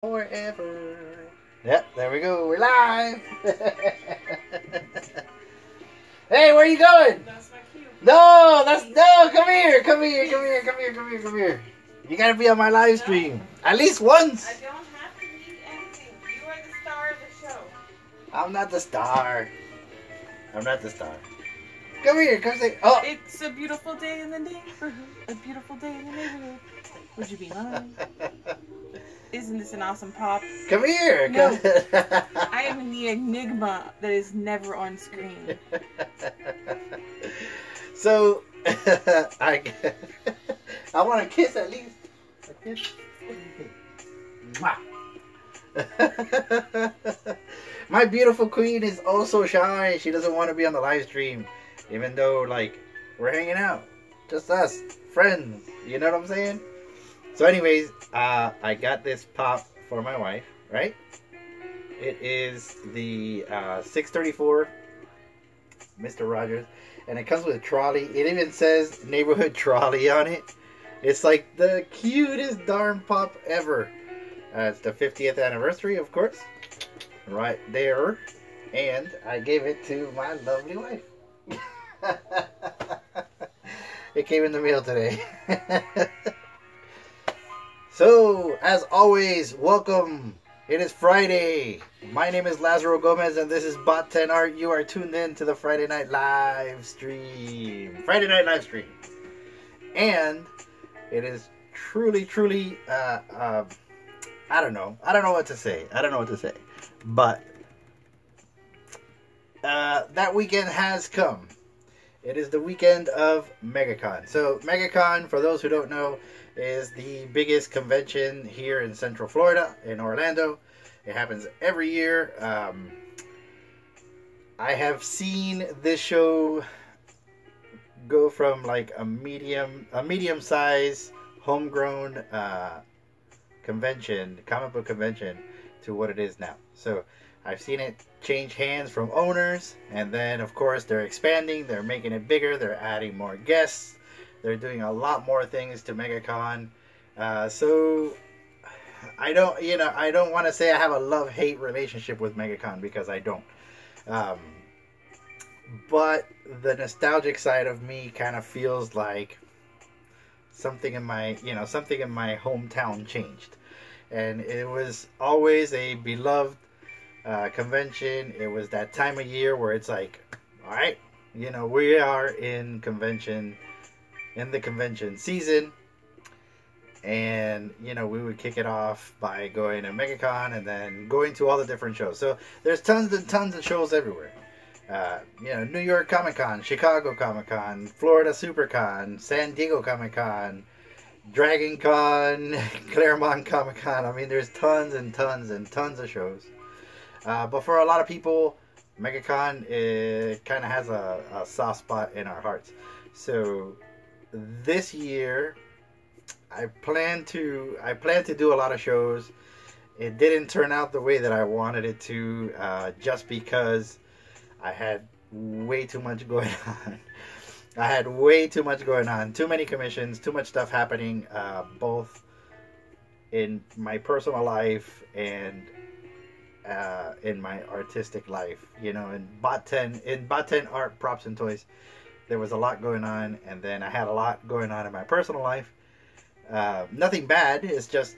Forever. Yep, there we go. We're live. Hey, where are you going? That's my cue. No, no. Come here. Come here. Come here. Come here. Come here. Come here. You gotta be on my live stream at least once. I don't have to need anything. You are the star of the show. I'm not the star. I'm not the star. Come here. Come say. Oh. It's a beautiful day in the neighborhood. A beautiful day in the neighborhood. Would you be mine? Isn't this an awesome pop? Come here. No. Come. I am the enigma that is never on screen. So, I want to kiss at least. A kiss. Mwah. My beautiful queen is also shy. She doesn't want to be on the live stream, even though we're hanging out, just us friends. You know what I'm saying? So, anyways, I got this pop for my wife. Right? It is the 634 Mr. Rogers. And it comes with a trolley. It even says neighborhood trolley on it. It's like the cutest darn pop ever. It's the 50th anniversary, of course. Right there. And I gave it to my lovely wife. It came in the mail today. So, as always, welcome. It is Friday. My name is Lazaro Gomez, and this is Bot 10 Art. You are tuned in to the Friday Night Live Stream. Friday Night Live Stream. And it is truly, I don't know. I don't know what to say. But that weekend has come. It is the weekend of Megacon. So, Megacon, for those who don't know, is the biggest convention here in Central Florida, in Orlando. It happens every year. I have seen this show go from like a medium size homegrown convention, comic book convention, to what it is now. So I've seen it change hands from owners, and then of course they're expanding, they're making it bigger, they're adding more guests, they're doing a lot more things to MegaCon. So I don't want to say I have a love-hate relationship with MegaCon, because I don't. But the nostalgic side of me kind of feels like something in my hometown changed. And it was always a beloved convention. It was that time of year where it's like, all right, we are in the convention season, and we would kick it off by going to MegaCon and then going to all the different shows. So there's tons and tons of shows everywhere. New York Comic Con, Chicago Comic Con, Florida SuperCon, San Diego Comic Con, Dragon Con, Claremont Comic Con. I mean, there's tons and tons and tons of shows. But for a lot of people, MegaCon kind of has a soft spot in our hearts. So this year, I plan to do a lot of shows. It didn't turn out the way that I wanted it to, just because I had way too much going on. I had way too much going on. Too many commissions, too much stuff happening, both in my personal life and in my artistic life. In Bot 10 Art, Props, and Toys, there was a lot going on, and then I had a lot going on in my personal life. Nothing bad. It's just,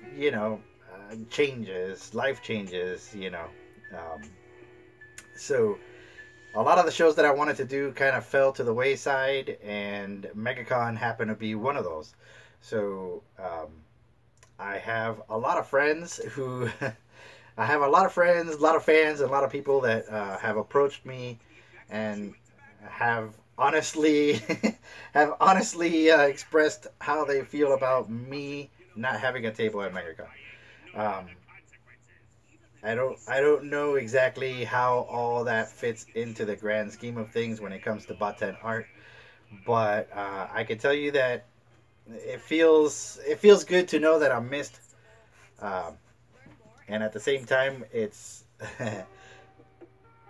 changes, life changes, So a lot of the shows that I wanted to do kind of fell to the wayside, and MegaCon happened to be one of those. So I have a lot of friends who... I have a lot of friends, a lot of fans, and a lot of people that have approached me and have honestly expressed how they feel about me not having a table at MegaCon. I don't know exactly how all that fits into the grand scheme of things when it comes to Bot 10 Art, but I can tell you that it feels good to know that I'm missed. And at the same time, it's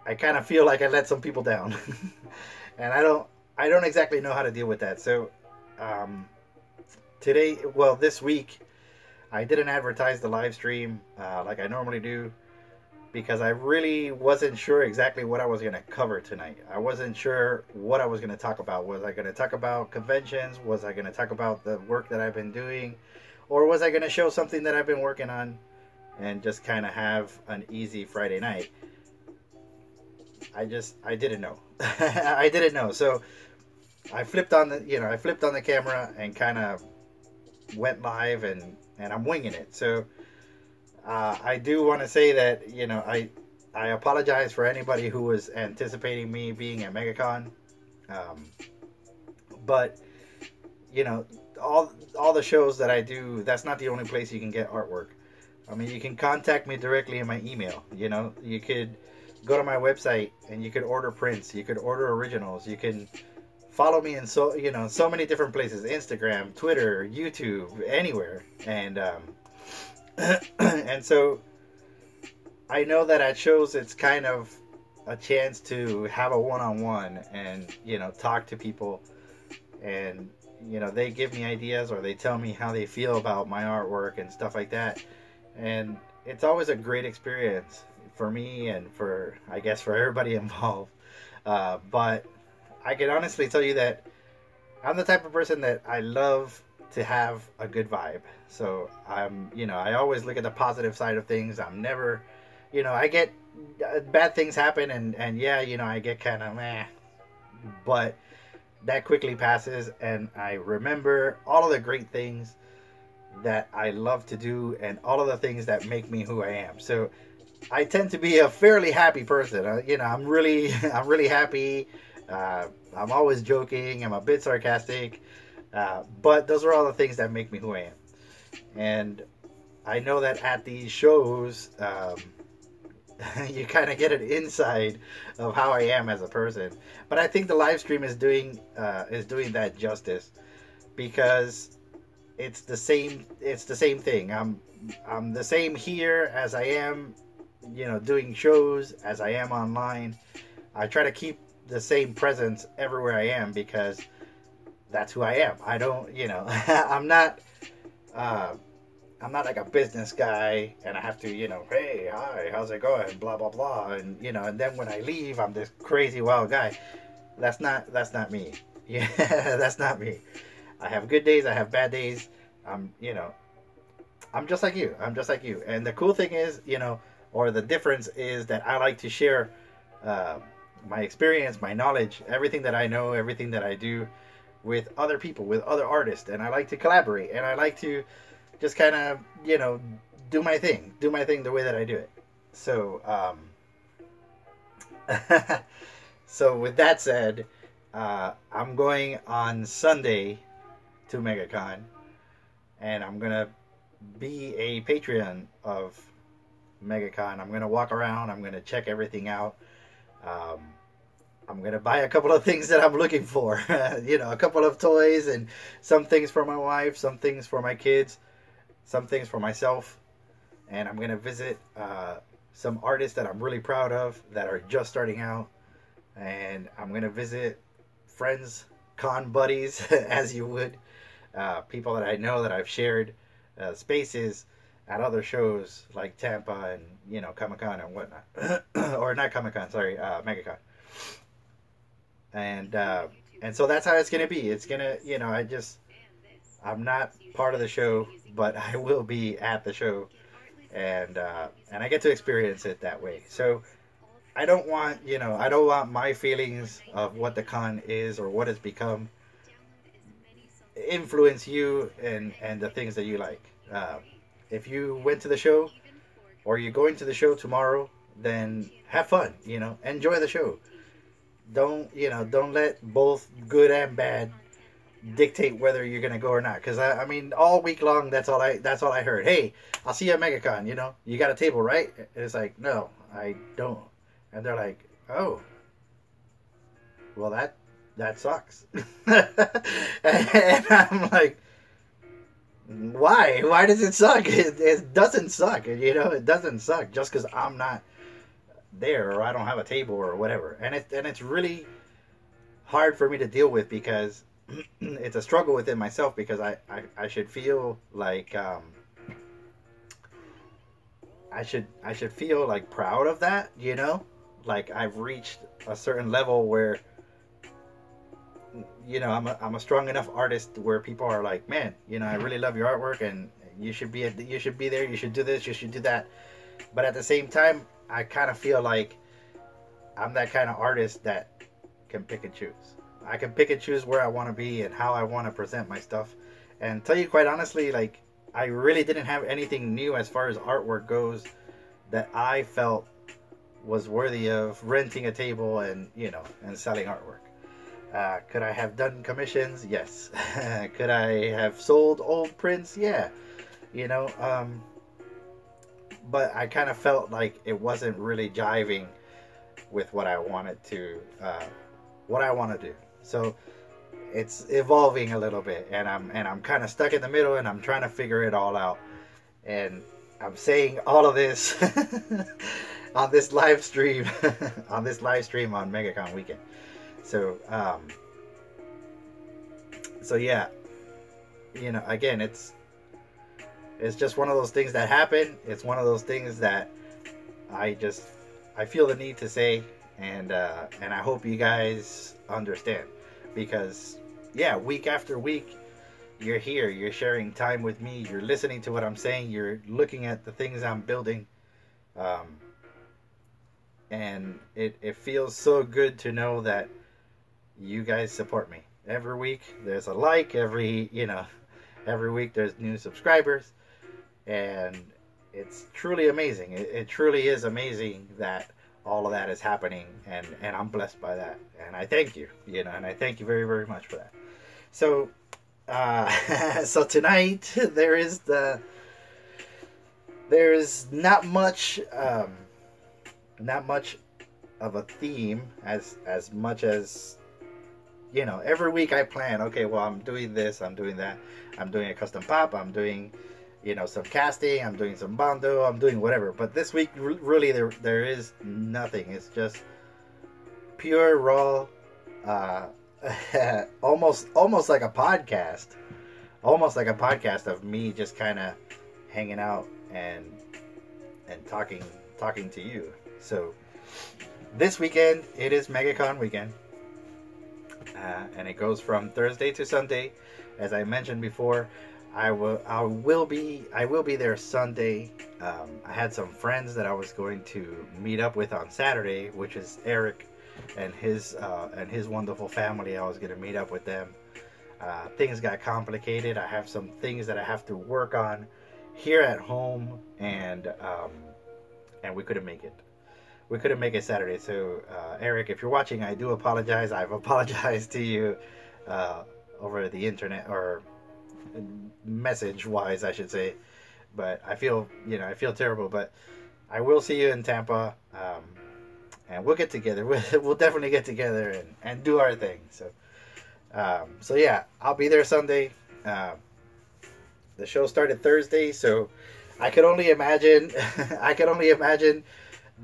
I kind of feel like I let some people down, and I don't exactly know how to deal with that. So this week, I didn't advertise the live stream like I normally do because I really wasn't sure exactly what I was going to cover tonight. I wasn't sure what I was going to talk about. Was I going to talk about conventions? Was I going to talk about the work that I've been doing? Or was I going to show something that I've been working on and just kind of have an easy Friday night? I didn't know. I didn't know. So I flipped on the camera and kind of went live, and I'm winging it. So I do want to say that I apologize for anybody who was anticipating me being at Megacon, but all the shows that I do, that's not the only place you can get artwork. I mean, you can contact me directly in my email. You could go to my website and you could order prints. You could order originals. You can follow me in so many different places: Instagram, Twitter, YouTube, anywhere. And and so I know that at shows it's kind of a chance to have a one-on-one and talk to people, and they give me ideas or they tell me how they feel about my artwork and stuff like that. And it's always a great experience for me and for, I guess, for everybody involved. But I can honestly tell you that I'm the type of person that I love to have a good vibe. So I always look at the positive side of things. I'm never, I get bad things happen, and I get kind of meh, but that quickly passes, and I remember all of the great things that I love to do and all of the things that make me who I am. So I tend to be a fairly happy person. I'm really happy. I'm always joking. I'm a bit sarcastic. But those are all the things that make me who I am. And I know that at these shows, you kind of get an insight of how I am as a person. But I think the live stream is doing that justice, because it's the same thing. I'm the same here as I am, doing shows, as I am online. I try to keep the same presence everywhere I am, because that's who I am. I don't, I'm not like a business guy and I have to, hey, hi, how's it going? Blah, blah, blah. And, and then when I leave, I'm this crazy wild guy. That's not me. Yeah, that's not me. I have good days. I have bad days. I'm just like you. I'm just like you. And the cool thing is, or the difference is that I like to share my experience, my knowledge, everything that I know, everything that I do with other people, with other artists. And I like to collaborate. And I like to just kind of, do my thing the way that I do it. So, so with that said, I'm going on Sunday to Megacon, and I'm gonna be a Patreon of Megacon. I'm gonna walk around. I'm gonna check everything out. I'm gonna buy a couple of things that I'm looking for. A couple of toys and some things for my wife, some things for my kids, some things for myself. And I'm gonna visit some artists that I'm really proud of that are just starting out. And I'm gonna visit friends, con buddies, as you would, people that I know that I've shared spaces at other shows like Tampa and Comic-Con and whatnot, or not Comic-Con, sorry, Megacon. And so that's how it's gonna be. It's gonna, I'm not part of the show, but I will be at the show, and I get to experience it that way. So I don't want my feelings of what the con is or what it's become influence you and the things that you like. If you went to the show or you're going to the show tomorrow, then have fun, enjoy the show. Don't let both good and bad dictate whether you're gonna go or not. Because I mean, all week long, that's all I heard. Hey, I'll see you at Megacon. You got a table, right? And it's like, no, I don't. And they're like, oh, well that sucks. And I'm like, why? Why does it suck? It doesn't suck. It doesn't suck just because I'm not there or I don't have a table or whatever. And it's really hard for me to deal with, because it's a struggle within myself, because I should feel like I should feel like proud of that, like I've reached a certain level where I'm a strong enough artist where people are like, man, I really love your artwork, and you should be there, you should do this, you should do that. But at the same time, I kind of feel like I'm that kind of artist that can pick and choose. I can pick and choose where I want to be and how I want to present my stuff. And tell you quite honestly, like, I really didn't have anything new as far as artwork goes that I felt was worthy of renting a table and selling artwork. Could I have done commissions? Yes. Could I have sold old prints? Yeah. But I kind of felt like it wasn't really jiving with what I wanted to, do. So it's evolving a little bit, and I'm kind of stuck in the middle, and I'm trying to figure it all out. And I'm saying all of this on this live stream, on Megacon Weekend. So, yeah, again, it's just one of those things that happen. It's one of those things that I feel the need to say, and I hope you guys understand, because yeah, week after week, you're here, you're sharing time with me, you're listening to what I'm saying, you're looking at the things I'm building, and it feels so good to know that you guys support me. Every week there's a like, every week there's new subscribers, and it's truly amazing. It truly is amazing that all of that is happening, and I'm blessed by that, and I thank you, and I thank you very, very much for that. So so tonight there's not much of a theme as much as every week I plan, okay, well, I'm doing this, I'm doing that, I'm doing a custom pop, I'm doing some casting, I'm doing some bando, I'm doing whatever. But this week really there is nothing. It's just pure raw, almost like a podcast, of me just kind of hanging out and talking to you. So this weekend it is Megacon Weekend. And it goes from Thursday to Sunday. As I mentioned before, I will be there Sunday. I had some friends that I was going to meet up with on Saturday, which is Eric and his wonderful family. I was going to meet up with them. Things got complicated. I have some things that I have to work on here at home, and we couldn't make it. We couldn't make it Saturday. So, Eric, if you're watching, I do apologize. I've apologized to you over the internet, or message-wise, I should say. But I feel terrible. But I will see you in Tampa, and we'll get together. We'll definitely get together and do our thing. So, yeah, I'll be there Sunday. The show started Thursday, so I could only imagine.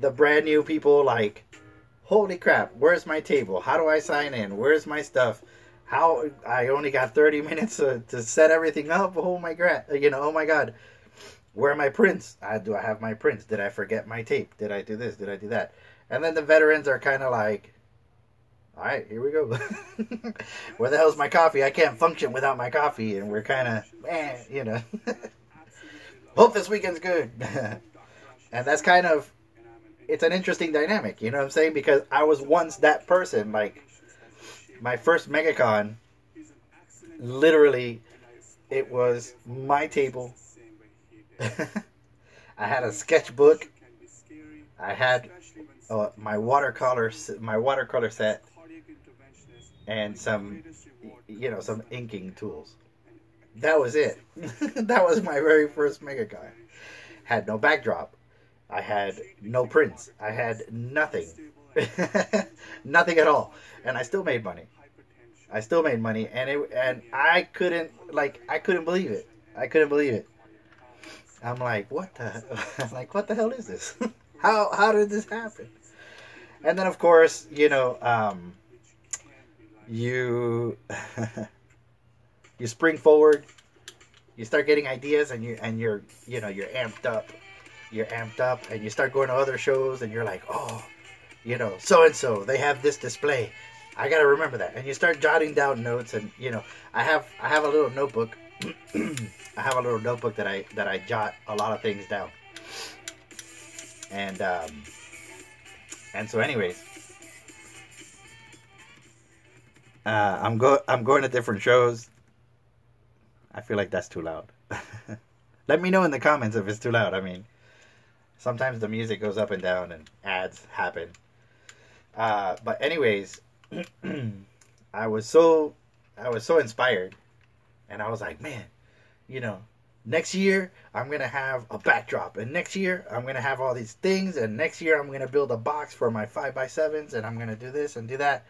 The brand new people, like, holy crap, where's my table? How do I sign in? Where's my stuff? How I only got 30 minutes to set everything up. Oh my god, oh my god. Where are my prints? Do I have my prints? Did I forget my tape? Did I do this? Did I do that? And then the veterans are kind of like, all right, here we go. Where the hell's my coffee? I can't function without my coffee. And we're kind of, hope this weekend's good. And that's kind of, it's an interesting dynamic, you know what I'm saying? Because I was once that person. Like, my first Megacon, literally, it was my table. I had a sketchbook. I had my watercolor set, and some inking tools. That was it. That was my very first Megacon. Had no backdrop. I had no prints. I had nothing. Nothing at all. And I still made money. And I couldn't believe it. I'm like, what the hell is this? How did this happen? And then of course, you spring forward, you start getting ideas, and you're amped up. you're amped up, and you start going to other shows, and you're like, oh, so and so, they have this display. I gotta remember that, and you start jotting down notes, and I have a little notebook. I have a little notebook that I jot a lot of things down, and so anyways, I'm going to different shows. I feel like that's too loud. Let me know in the comments if it's too loud. I mean, sometimes the music goes up and down and ads happen. But anyways, I was so inspired, and I was like, man, next year I'm gonna have a backdrop, and next year I'm gonna have all these things, and next year I'm gonna build a box for my 5x7s, and I'm gonna do this and do that.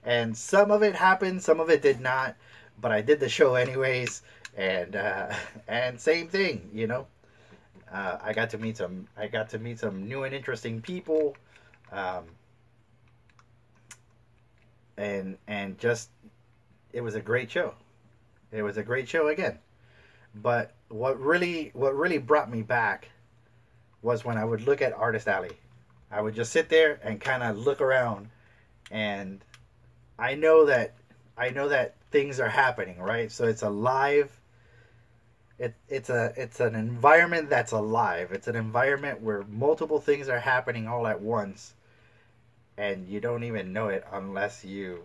And some of it happened, some of it did not, but I did the show anyways, and same thing, I got to meet some new and interesting people, and just it was a great show. It was a great show again. But what really brought me back was when I would look at Artist Alley. I would just sit there and kind of look around, and I know that things are happening, right? So it's a live. It's an environment that's alive. It's an environment where multiple things are happening all at once, and you don't even know it unless you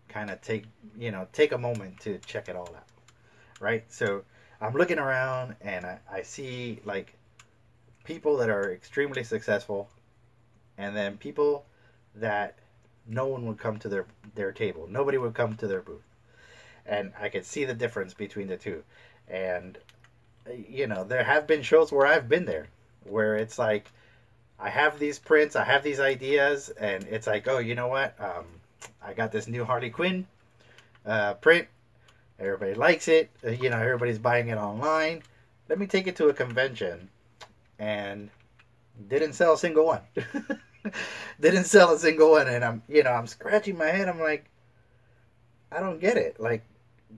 kind of take a moment to check it all out, right? So I'm looking around, and I see like people that are extremely successful, and then people that no one would come to their table. Nobody would come to their booth, and I could see the difference between the two. And there have been shows where I've been there, where it's like I have these prints, I have these ideas, and it's like, oh, you know what? I got this new Harley Quinn print. Everybody likes it. Everybody's buying it online. Let me take it to a convention, and didn't sell a single one. Didn't sell a single one, and I'm scratching my head. I'm like, I don't get it. Like,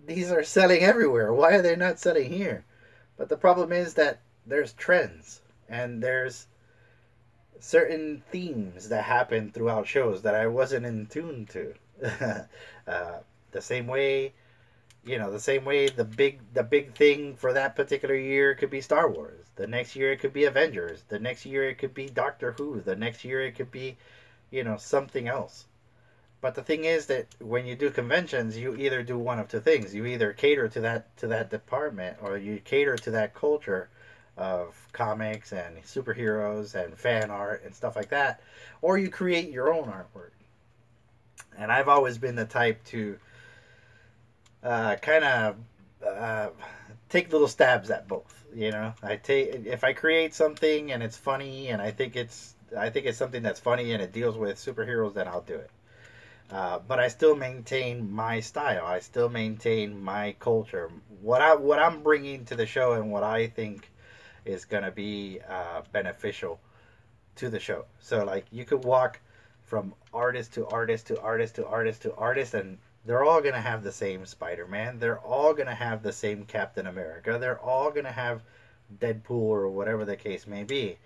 these are selling everywhere. Why are they not selling here? But the problem is that there's trends, and there's certain themes that happen throughout shows that I wasn't in tune to. The same way, the big thing for that particular year could be Star Wars. The next year it could be Avengers. The next year it could be Doctor Who. The next year it could be, something else. But the thing is that when you do conventions, you either do one of two things. You either cater to that department, or you cater to that culture of comics and superheroes and fan art and stuff like that, or you create your own artwork. And I've always been the type to kind of take little stabs at both. If I create something and it's funny, and I think it's something that's funny and it deals with superheroes, then I'll do it. But I still maintain my style. I still maintain my culture. What I'm bringing to the show, and what I think is gonna be beneficial to the show. So like, you could walk from artist to artist to artist to artist to artist, and they're all gonna have the same Spider-Man. They're all gonna have the same Captain America. They're all gonna have Deadpool, or whatever the case may be.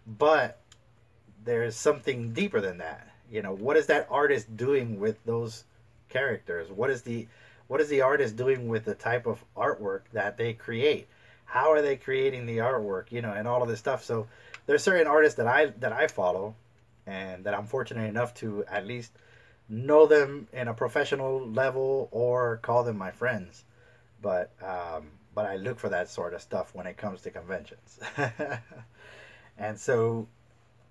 But there's something deeper than that. What is that artist doing with those characters? What is the artist doing with the type of artwork that they create? How are they creating the artwork? And all of this stuff. So there's certain artists that I follow, and that I'm fortunate enough to at least know them in a professional level, or call them my friends. But I look for that sort of stuff when it comes to conventions. And so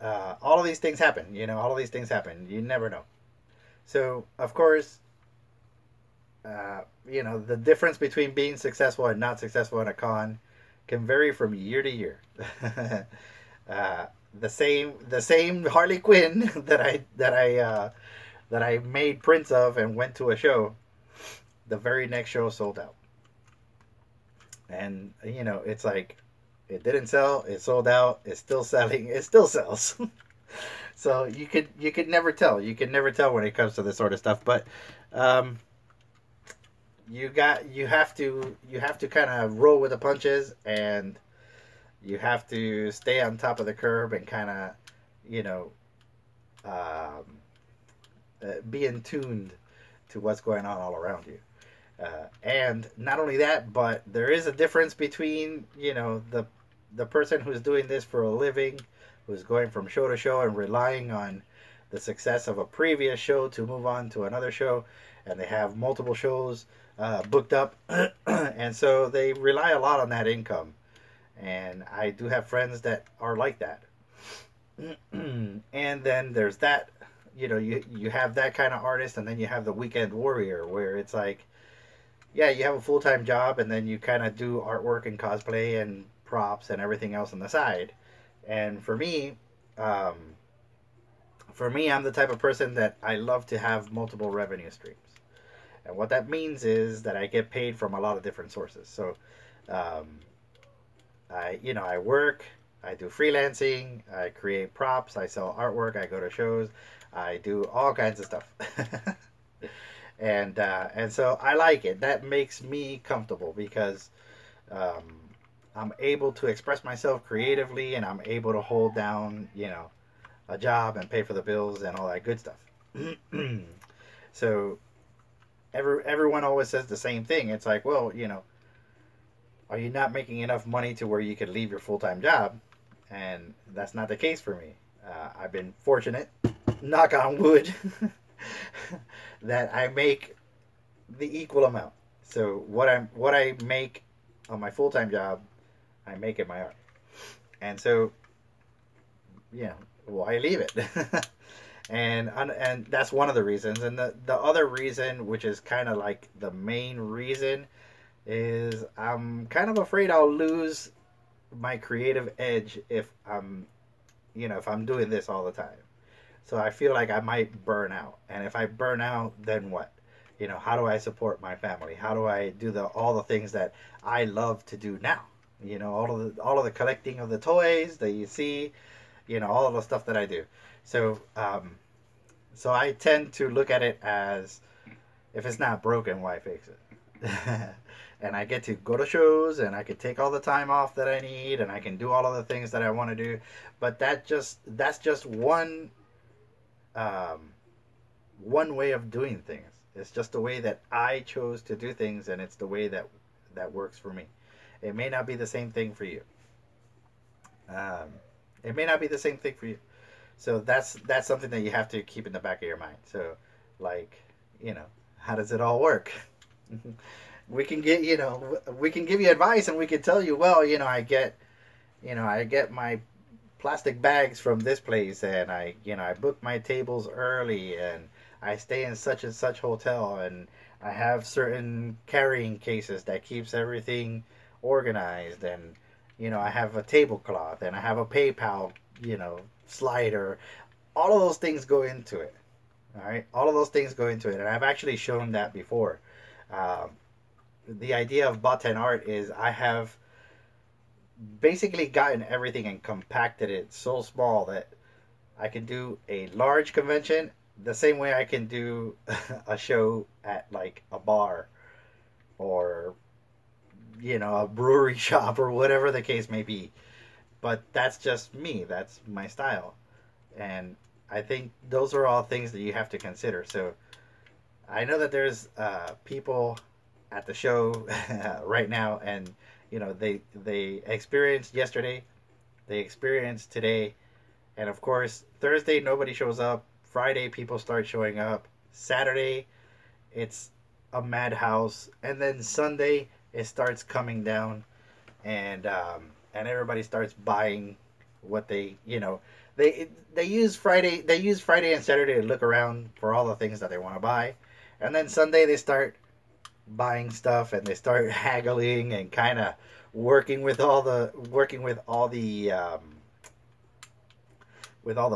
all of these things happen. All of these things happen. You never know. So, of course, the difference between being successful and not successful in a con can vary from year to year. The same Harley Quinn that I made prints of and went to a show, the very next show sold out. And it's like, it didn't sell, it sold out, it's still selling, it still sells. So you could never tell. You can never tell when it comes to this sort of stuff. But you have to kind of roll with the punches, and you have to stay on top of the curve and kind of, you know, um, be in tuned to what's going on all around you. And not only that, but there is a difference between, you know, the person who's doing this for a living, who's going from show to show and relying on the success of a previous show to move on to another show, and they have multiple shows booked up, and so they rely a lot on that income. And I do have friends that are like that. And then there's that, you know, you have that kind of artist, and then you have the weekend warrior, where it's like, yeah, you have a full time job, and then you kind of do artwork and cosplay and props and everything else on the side. And um, for me, I'm the type of person that I love to have multiple revenue streams. And what that means is that I get paid from a lot of different sources. So, um, I work, I do freelancing, I create props, I sell artwork, I go to shows, I do all kinds of stuff. And so I like it. That makes me comfortable because um, I'm able to express myself creatively, and I'm able to hold down, you know, a job and pay for the bills and all that good stuff. So everyone always says the same thing. It's like, well, you know, are you not making enough money to where you could leave your full time job? And that's not the case for me. I've been fortunate, knock on wood, that I make the equal amount. So what I make on my full time job, I make in my art, and so yeah, why leave it? And that's one of the reasons. And the other reason, which is kind of like the main reason, is I'm kind of afraid I'll lose my creative edge if I'm doing this all the time. So I feel like I might burn out. And if I burn out, then what? You know, how do I support my family? How do I do all the things that I love to do now? You know, all of the collecting of the toys that you see, you know, all of the stuff that I do. So so I tend to look at it as, if it's not broken, why fix it? And I get to go to shows, and I can take all the time off that I need, and I can do all of the things that I want to do. But that's just um, one way of doing things. It's just the way that I chose to do things, and it's the way that works for me. It may not be the same thing for you. Um, it may not be the same thing for you. So that's something that you have to keep in the back of your mind. So, like, you know, how does it all work? We can we can give you advice, and we can tell you, well, I get my plastic bags from this place, and I book my tables early, and I stay in such and such hotel, and I have certain carrying cases that keeps everything organized, and I have a tablecloth, and I have a PayPal, slider. All of those things go into it. All right, all of those things go into it, and I've actually shown that before. Um, the idea of button art is I have basically gotten everything and compacted it so small that I can do a large convention the same way I can do a show at like a bar or a brewery shop or whatever the case may be. But that's just me. That's my style. And I think those are all things that you have to consider. So I know that there's people at the show right now, and they experienced yesterday, they experienced today, and of course Thursday nobody shows up. Friday people start showing up. Saturday it's a madhouse, and then Sunday it starts coming down, and everybody starts buying what they use Friday and Saturday to look around for all the things that they want to buy, and then Sunday they start buying stuff, and they start haggling and kind of working with all the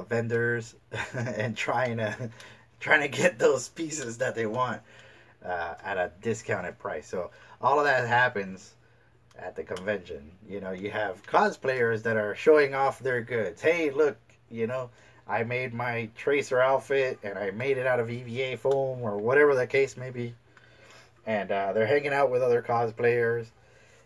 vendors and trying to get those pieces that they want at a discounted price. So all of that happens at the convention. You have cosplayers that are showing off their goods. Hey, look, I made my Tracer outfit, and I made it out of EVA foam or whatever the case may be. And they're hanging out with other cosplayers,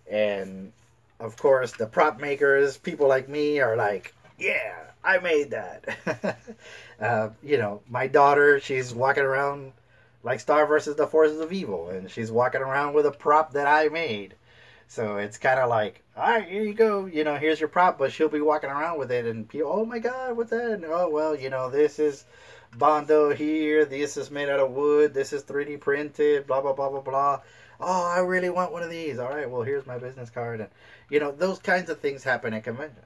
and of course, the prop makers, people like me, are like, yeah, I made that. My daughter, she's walking around like Star versus the Forces of Evil, and she's walking around with a prop that I made. So it's kind of like, all right, here you go. Here's your prop, but she'll be walking around with it, and people, oh my God, what's that? And, oh well, this is Bondo here. This is made out of wood. This is 3D printed. Blah blah blah blah blah. Oh, I really want one of these. All right, well here's my business card, and those kinds of things happen at conventions.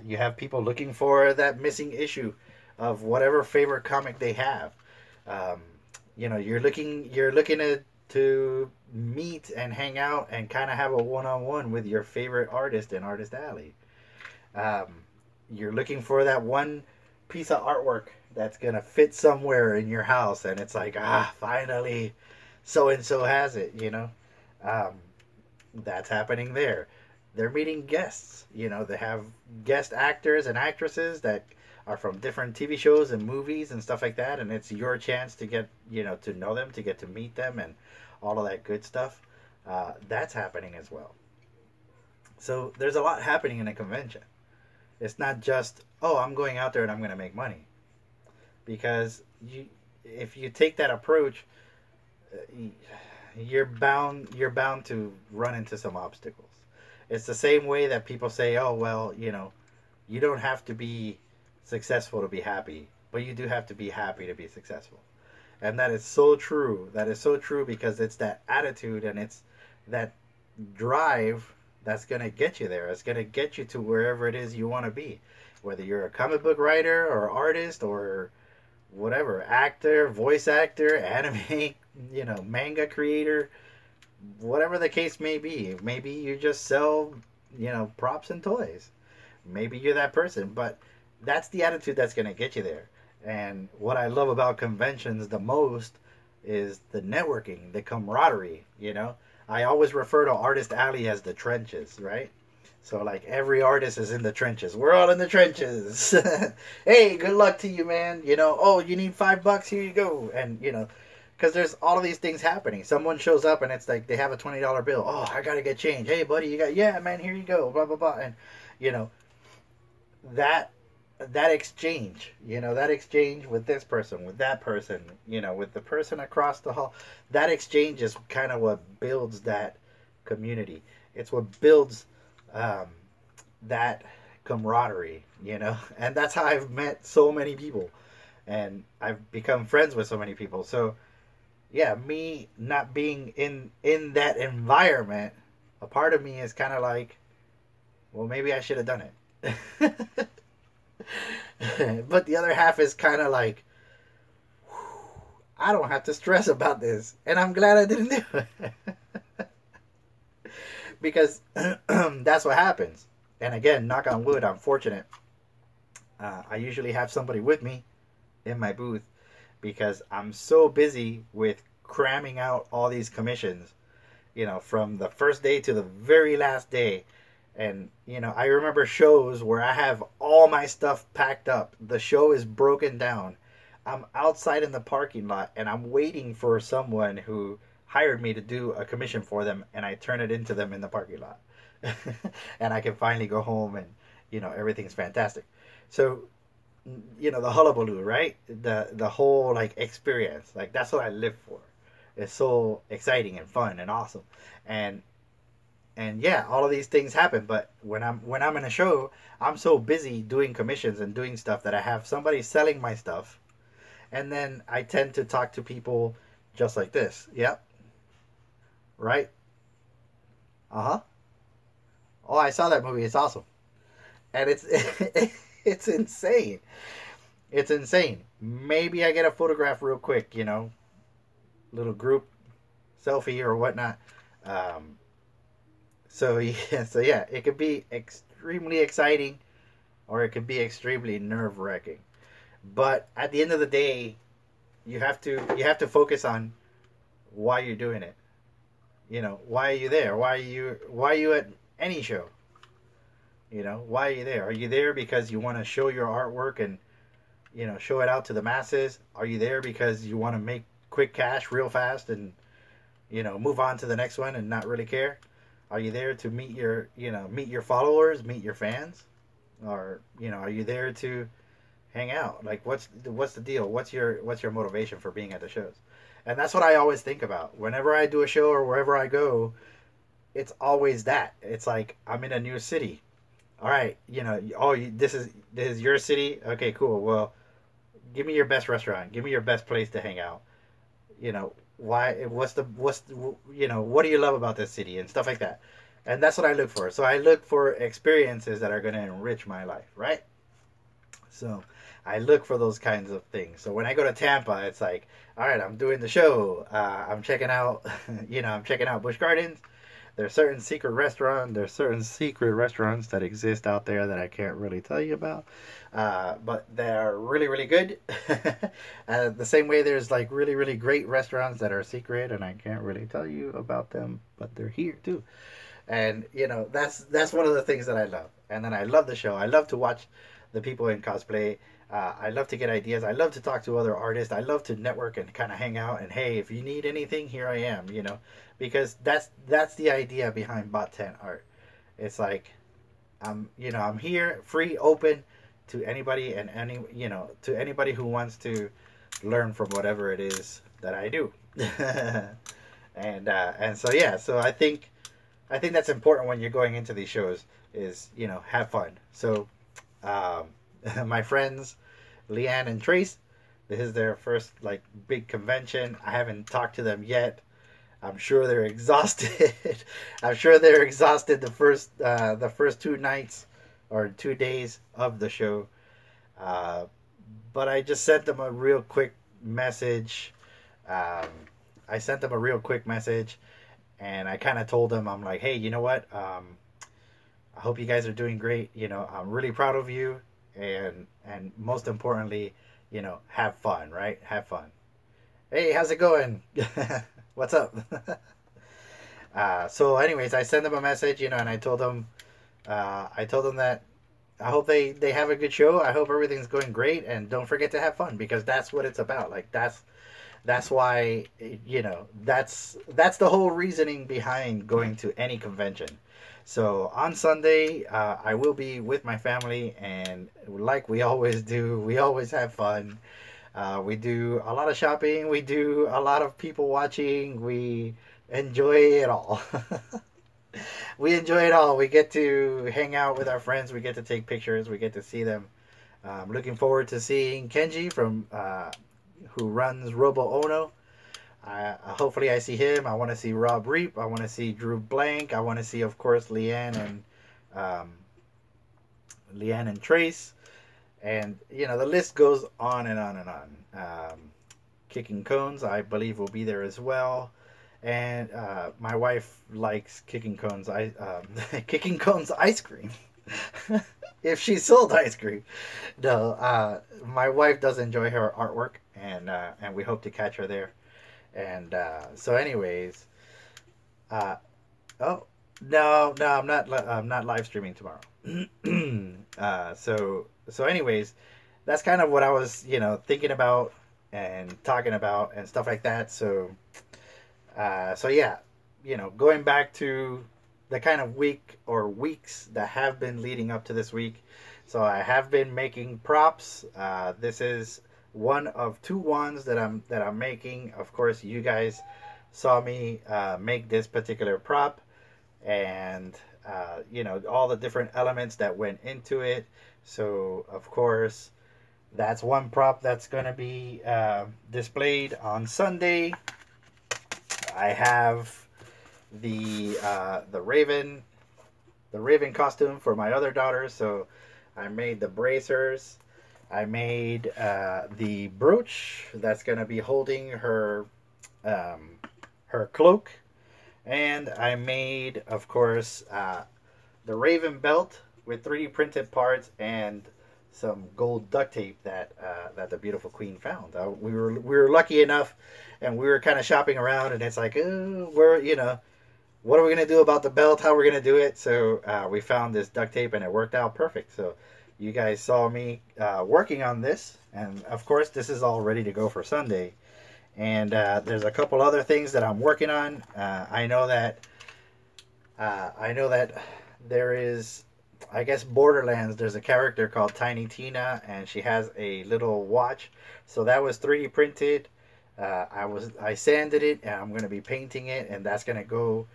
You have people looking for that missing issue of whatever favorite comic they have. Um, you're looking to meet and hang out and kind of have a one-on-one with your favorite artist in Artist Alley. You're looking for that one piece of artwork that's gonna fit somewhere in your house, and it's like, finally, so and so has it. Um, that's happening there. They're meeting guests. They have guest actors and actresses that are from different TV shows and movies and stuff like that, and it's your chance to get to know them, to get to meet them, and all of that good stuff. That's happening as well. So there's a lot happening in a convention. It's not just, oh, I'm going out there and I'm going to make money, because if you take that approach, you're bound to run into some obstacles. It's the same way that people say, oh well, you don't have to be successful to be happy, but you do have to be happy to be successful. And that is so true. That is so true, because it's that attitude and it's that drive that's going to get you there. It's going to get you to wherever it is you want to be. Whether you're a comic book writer or artist or whatever, actor, voice actor, anime, manga creator, whatever the case may be. Maybe you just sell, props and toys. Maybe you're that person, but that's the attitude that's going to get you there. And what I love about conventions the most is the networking, the camaraderie. I always refer to Artist Alley as the trenches, right? So like every artist is in the trenches. We're all in the trenches. Hey, good luck to you, man. Oh, you need $5? Here you go. And because there's all of these things happening. Someone shows up and it's like they have a $20 bill. Oh, I gotta get change. Hey, buddy, yeah, man, here you go. Blah blah blah. And that exchange, that exchange with this person, with that person, with the person across the hall, that exchange is kind of what builds that community. It's what builds that camaraderie, and that's how I've met so many people, and I've become friends with so many people. So yeah, me not being in that environment, a part of me is kind of like, well, maybe I should have done it. But the other half is kind of like, I don't have to stress about this, and I'm glad I didn't do it. Because that's what happens. And again, knock on wood, I'm fortunate. I usually have somebody with me in my booth, because I'm so busy with cramming out all these commissions, from the first day to the very last day. And, I remember shows where I have all my stuff packed up. The show is broken down. I'm outside in the parking lot, and I'm waiting for someone who hired me to do a commission for them, and I turn it into them in the parking lot. And I can finally go home, and, everything's fantastic. So, the hullabaloo, right? The whole, experience. That's what I live for. It's so exciting and fun and awesome. And yeah, all of these things happen, but when I'm in a show, I'm so busy doing commissions and doing stuff that I have somebody selling my stuff, and then I tend to talk to people just like this. Yep. Right? Uh-huh. Oh, I saw that movie. It's awesome. And it's it's insane. It's insane. Maybe I get a photograph real quick, little group selfie or whatnot. So yeah, it could be extremely exciting, or it could be extremely nerve-wracking. But at the end of the day, you have to focus on why you're doing it. Why are you there? Why are you at any show? Why are you there? Are you there because you want to show your artwork and show it out to the masses? Are you there because you want to make quick cash real fast and move on to the next one and not really care? Are you there to meet your, meet your followers, meet your fans, or are you there to hang out? Like, what's the deal? What's your motivation for being at the shows? And that's what I always think about whenever I do a show or wherever I go. It's always that. It's like I'm in a new city. All right, this is your city. Okay, cool. Well, give me your best restaurant. Give me your best place to hang out. Why? What do you love about this city and stuff like that. And that's what I look for. So I look for experiences that are going to enrich my life, right? So I look for those kinds of things. So when I go to Tampa, it's like, all right, I'm doing the show. I'm checking out, I'm checking out Busch Gardens. There's there's certain secret restaurants that exist out there that I can't really tell you about, but they're really, really good. The same way there's like really, really great restaurants that are secret and I can't really tell you about them, but they're here too. And that's one of the things that I love. And then I love the show. I love to watch the people in cosplay. I love to get ideas. I love to talk to other artists. I love to network and kind of hang out. And hey, if you need anything, here I am. Because that's the idea behind Bot 10 Art. It's like I'm here, free, open to anybody and to anybody who wants to learn from whatever it is that I do. And so yeah, so I think that's important when you're going into these shows is have fun. So my friends Leanne and Trace, this is their first like big convention. I haven't talked to them yet. I'm sure they're exhausted. I'm sure they're exhausted the first 2 nights or 2 days of the show. But I just sent them a real quick message. I sent them a real quick message, and I kind of told them, I'm like, hey, you know what? I hope you guys are doing great. I'm really proud of you, and most importantly, have fun, right? Have fun. Hey, how's it going? What's up? So anyways, I sent them a message, and I told them that I hope they have a good show. I hope everything's going great, and don't forget to have fun, because that's what it's about. Like that's why that's the whole reasoning behind going to any convention. So on Sunday, I will be with my family, and like we always do, we always have fun. We do a lot of shopping. We do a lot of people watching. We enjoy it all. We enjoy it all. We get to hang out with our friends. We get to take pictures. We get to see them. I'm looking forward to seeing Kenji from who runs Robo Ono. Hopefully I see him. I want to see Rob Reap. I want to see Drew Blank. I want to see, of course, Leanne and Trace. And, the list goes on and on and on. Kicking Cones, I believe, will be there as well. And my wife likes Kicking Cones Kicking Cones ice cream. If she sold ice cream. No, my wife does enjoy her artwork, and we hope to catch her there. And so anyways, oh no, I'm not live streaming tomorrow. So anyways, that's kind of what I was thinking about and talking about and stuff like that. So yeah, going back to the kind of week or weeks that have been leading up to this week. So I have been making props. This is one of 2 ones that I'm making. Of course, you guys saw me make this particular prop, and all the different elements that went into it. So of course, that's one prop that's going to be displayed on Sunday. I have the Raven costume for my other daughter. So I made the bracers. I made the brooch that's going to be holding her cloak. And I made, of course, the Raven belt with 3D printed parts and some gold duct tape that the beautiful queen found. We were lucky enough, and we were kind of shopping around, and it's like, what are we going to do about the belt? How are we going to do it? So we found this duct tape, and it worked out perfect. So you guys saw me working on this, and of course this is all ready to go for Sunday. And there's a couple other things that I'm working on. I know that I know that there is, I guess, Borderlands. There's a character called Tiny Tina, and she has a little watch. So that was 3D printed. I sanded it, and I'm gonna be painting it, and that's gonna go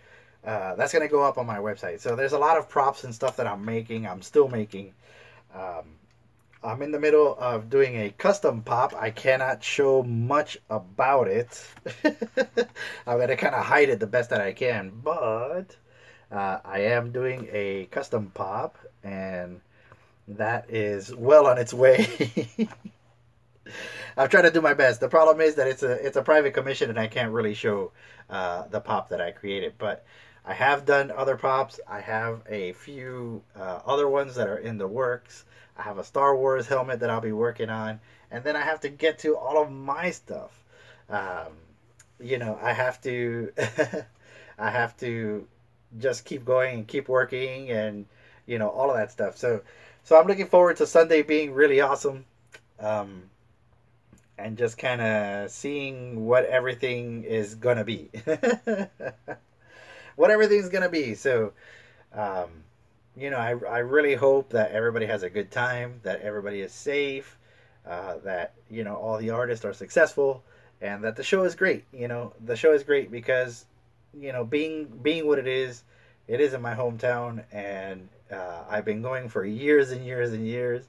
up on my website. So there's a lot of props and stuff that I'm making. I'm still making. Um, I'm in the middle of doing a custom pop. I cannot show much about it. I'm gonna kind of hide it the best that I can, but I am doing a custom pop, and that is well on its way. I'm trying to do my best. The problem is that it's a private commission, and I can't really show the pop that I created. But I have done other pops. I have a few other ones that are in the works. I have a Star Wars helmet that I'll be working on, and then I have to get to all of my stuff. Um, I have to, I have to just keep going and keep working, and all of that stuff. So I'm looking forward to Sunday being really awesome. Um, and just kind of seeing what everything is gonna be. What everything's gonna be. So, um, I really hope that everybody has a good time, that everybody is safe, that all the artists are successful, and that the show is great. The show is great because being what it is in my hometown, and I've been going for years and years and years.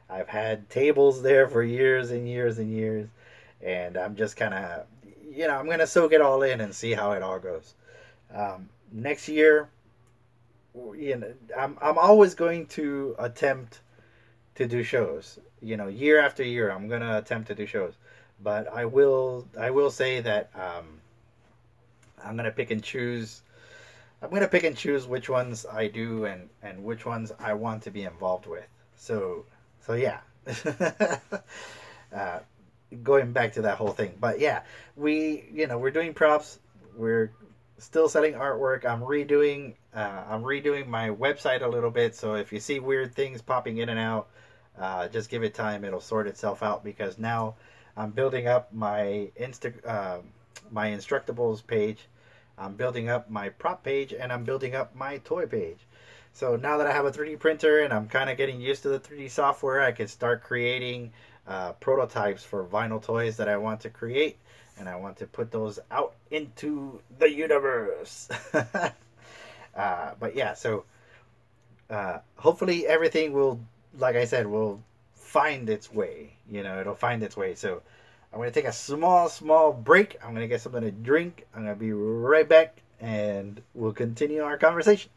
I've had tables there for years and years and years, and I'm just kind of, I'm gonna soak it all in and see how it all goes. Next year, I'm always going to attempt to do shows. Year after year, I'm gonna attempt to do shows, but I will say that I'm gonna pick and choose. I'm gonna pick and choose which ones I do and which ones I want to be involved with. So yeah. uh, Going back to that whole thing, but yeah, we're doing props. We're still selling artwork. I'm redoing my website a little bit. So if you see weird things popping in and out, just give it time. It'll sort itself out because now I'm building up my Instructables page. I'm building up my prop page, and I'm building up my toy page. So now that I have a 3D printer and I'm kind of getting used to the 3D software, I can start creating prototypes for vinyl toys that I want to create, and I want to put those out into the universe. But yeah, so hopefully everything will, like I said, will find its way. It'll find its way. So I'm going to take a small break. I'm going to get something to drink. I'm going to be right back, and we'll continue our conversation.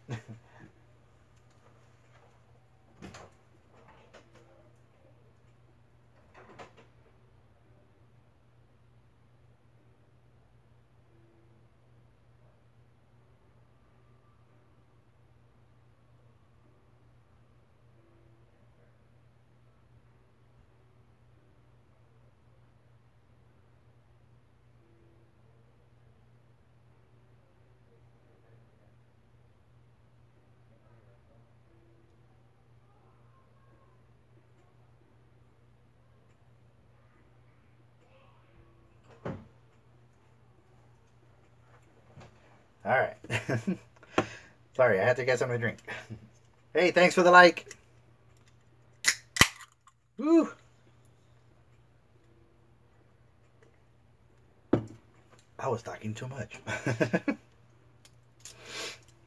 All right. Sorry, I had to get something to drink. Hey, thanks for the like. Woo. I was talking too much.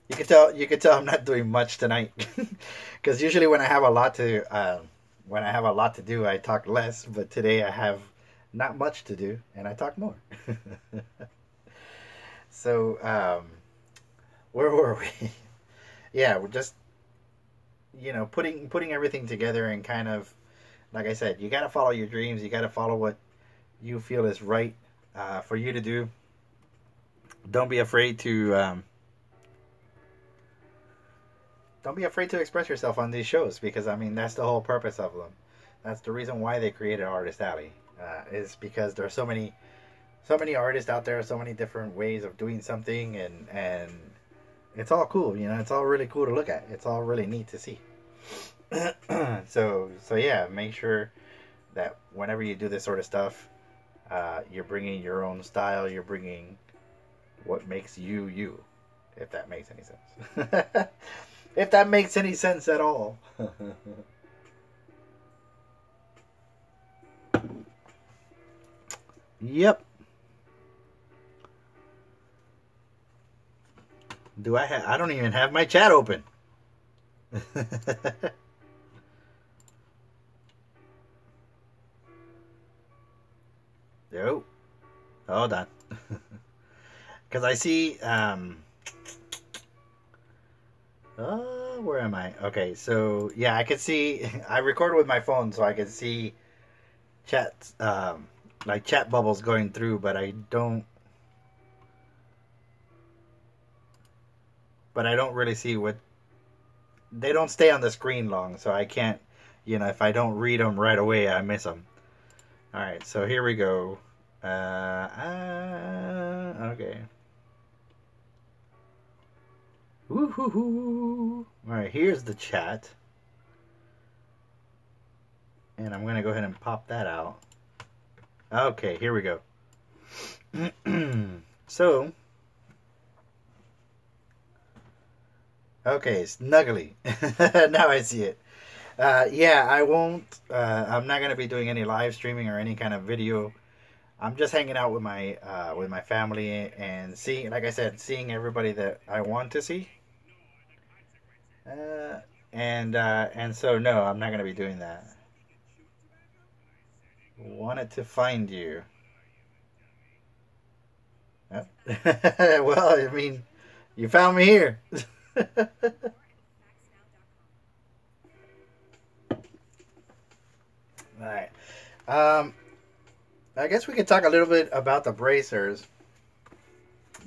You can tell I'm not doing much tonight, because usually when I have a lot to do, I talk less. But today I have not much to do, and I talk more. So where were we? Yeah, we're just putting everything together, and kind of, like I said, you got to follow your dreams. You got to follow what you feel is right for you to do. Don't be afraid to don't be afraid to express yourself on these shows, because I mean that's the whole purpose of them. That's the reason why they created Artist Alley, is because there are so many artists out there, so many different ways of doing something, and it's all cool. It's all really cool to look at. It's all really neat to see. So yeah, make sure that whenever you do this sort of stuff, you're bringing your own style. You're bringing what makes you you. If that makes any sense. If that makes any sense at all. Yep. Do I have? I don't even have my chat open. Nope. Hold on. Because I see. Where am I? Okay, so yeah, I can see. I record with my phone, so I can see chats, like chat bubbles going through, but I don't. But I don't really see what. They don't stay on the screen long, so I can't. If I don't read them right away, I miss them. All right, so here we go. Okay. Woo-hoo-hoo. All right, here's the chat. And I'm going to go ahead and pop that out. Okay, here we go. So, okay, snuggly. Now I see it. Yeah, I won't. I'm not going to be doing any live streaming or any kind of video. I'm just hanging out with my family and seeing, like I said, seeing everybody that I want to see. And so no, I'm not going to be doing that. Wanted to find you. Well, I mean, you found me here. All right. I guess we could talk a little bit about the bracers.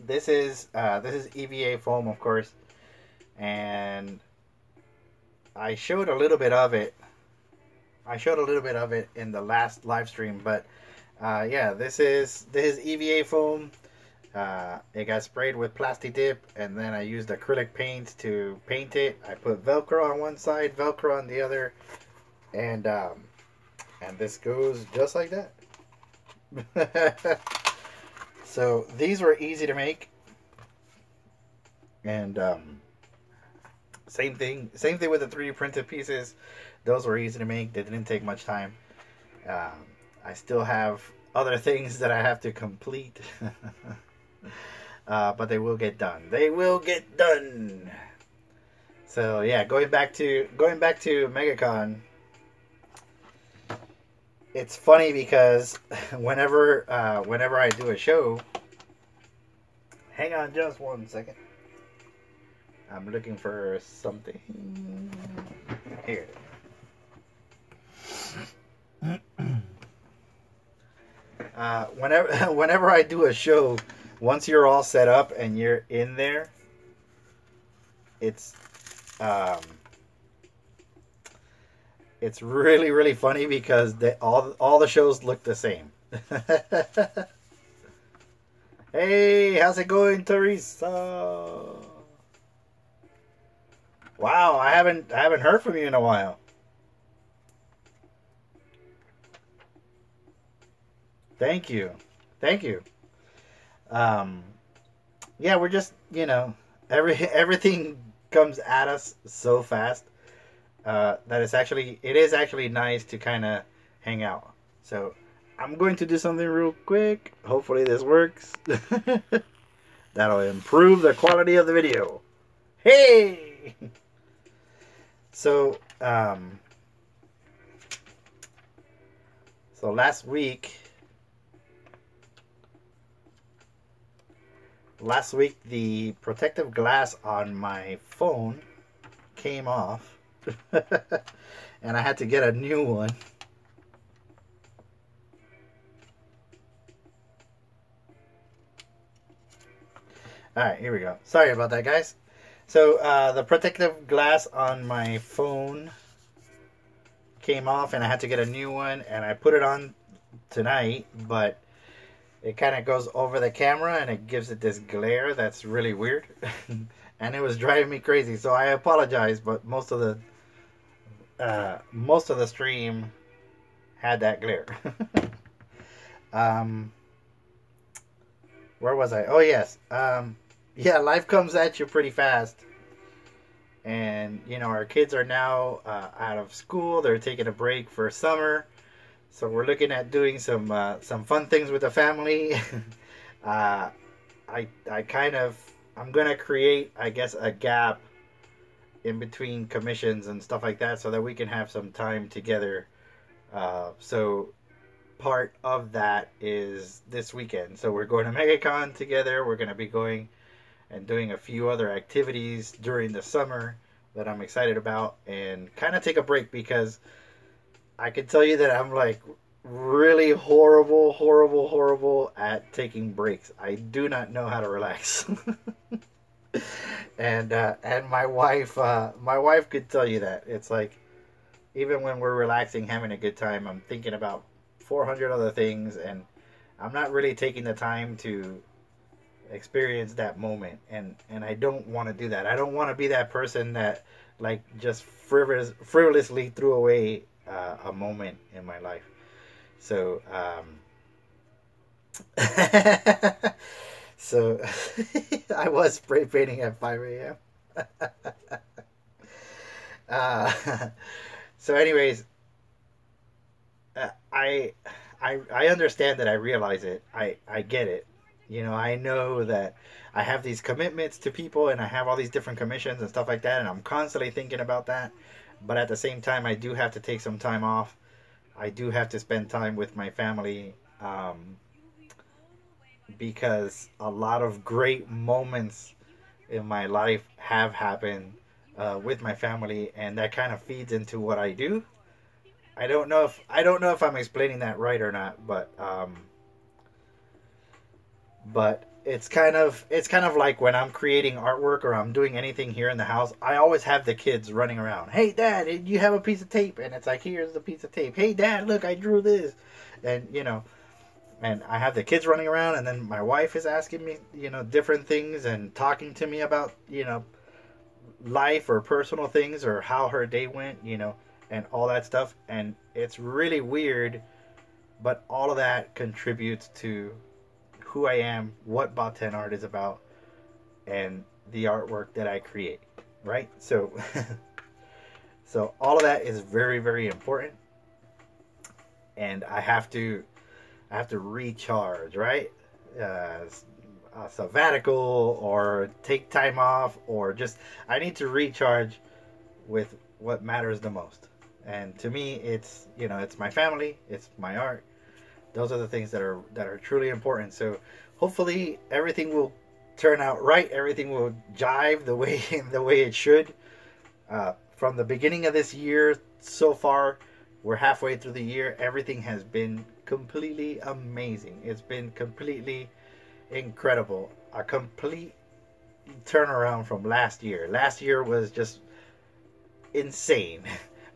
This is EVA foam, of course, and I showed a little bit of it. In the last live stream, but yeah, this is EVA foam. It got sprayed with plastic dip, and then I used acrylic paint to paint it. I put Velcro on one side, Velcro on the other, and this goes just like that. So these were easy to make, and same thing with the 3D printed pieces. Those were easy to make. They didn't take much time. I still have other things that I have to complete, but they will get done. They will get done. So yeah, going back to Megacon. It's funny because whenever I do a show, hang on just one second. I'm looking for something here. Whenever I do a show, once you're all set up and you're in there, it's really, really funny because all the shows look the same. Hey, how's it going, Teresa? Wow, I haven't heard from you in a while. Thank you. Yeah, we're just everything comes at us so fast. That it is actually nice to kind of hang out. So I'm going to do something real quick. Hopefully this works. That'll improve the quality of the video. Hey! So last week the protective glass on my phone came off. And I had to get a new one. Alright, here we go. Sorry about that, guys. So the protective glass on my phone came off and I had to get a new one, and I put it on tonight, but it kind of goes over the camera and it gives it this glare that's really weird. And it was driving me crazy, so I apologize, but most of the stream had that glare. Where was I? Oh yes. yeah, life comes at you pretty fast. And our kids are now out of school. They're taking a break for summer, so we're looking at doing some fun things with the family. uh, I kind of I'm gonna create, I guess, a gap in between commissions and stuff like that, so that we can have some time together. So part of that is this weekend. So we're going to Megacon together. We're gonna be going and doing a few other activities during the summer that I'm excited about, and kind of take a break, because I can tell you that I'm like really horrible at taking breaks. I do not know how to relax. And my wife could tell you that. It's like, even when we're relaxing, having a good time, I'm thinking about 400 other things, and I'm not really taking the time to experience that moment. And I don't want to do that. I don't want to be that person that like just frivolously threw away a moment in my life. So so I was spray painting at 5 a.m. uh, so anyways, I I understand that. I realize it. I get it. I know that I have these commitments to people, and I have all these different commissions and stuff like that, and I'm constantly thinking about that. But at the same time, I do have to take some time off. I do have to spend time with my family, because a lot of great moments in my life have happened with my family, and that kind of feeds into what I do. I don't know if I'm explaining that right or not, but it's kind of like when I'm creating artwork or I'm doing anything here in the house. I always have the kids running around. Hey, Dad, you have a piece of tape, and it's like, here's the piece of tape. Hey, Dad, look, I drew this, and and I have the kids running around, and then my wife is asking me, different things and talking to me about, life or personal things or how her day went, and all that stuff. And it's really weird, but all of that contributes to who I am, what Bot 10 Art is about, and the artwork that I create, right? So, so all of that is very, very important, and I have to recharge, right? Uh, a sabbatical, or take time off, or just I need to recharge with what matters the most. And to me, it's my family, it's my art. Those are the things that are truly important. So hopefully everything will turn out right. Everything will jive the way the way it should. From the beginning of this year so far, we're halfway through the year. Everything has been completely amazing. It's been completely incredible. A complete turnaround from last year. Last year was just insane.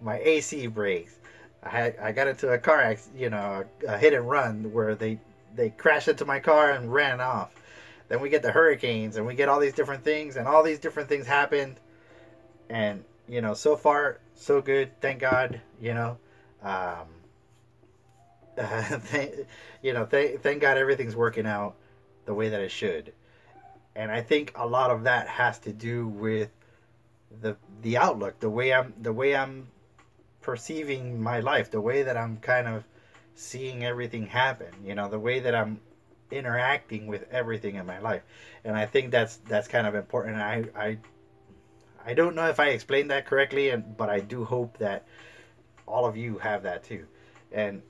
My AC breaks. I got into a car accident, a hit and run where they crashed into my car and ran off. Then we get the hurricanes, and we get all these different things, and all these different things happened. And so far so good. Thank God. Um, thank God everything's working out the way that it should. And I think a lot of that has to do with the outlook, the way I'm perceiving my life, the way that I'm kind of seeing everything happen, the way that I'm interacting with everything in my life. And I think that's kind of important. I don't know if I explained that correctly, but I do hope that all of you have that too. And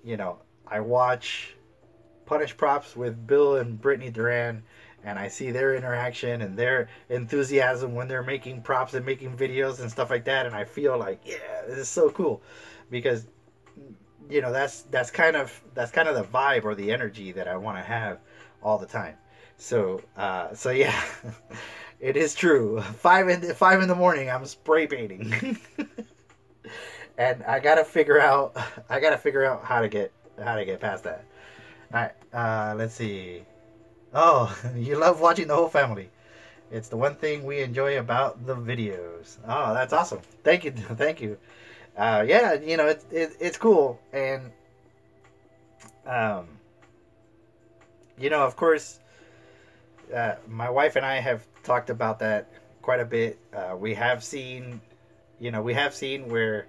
I watch Punish Props with Bill and Brittany Duran, and I see their interaction and their enthusiasm when they're making props and making videos and stuff like that, and I feel like, yeah, this is so cool, because that's kind of the vibe or the energy that I want to have all the time. So yeah, it is true. 5 in the morning, I'm spray painting, and I gotta figure out how to get past that. All right, let's see. Oh, you love watching the whole family. It's the one thing we enjoy about the videos. Oh, that's awesome. Thank you, thank you. Yeah, it's cool, and um, of course, my wife and I have talked about that quite a bit. We have seen, we have seen where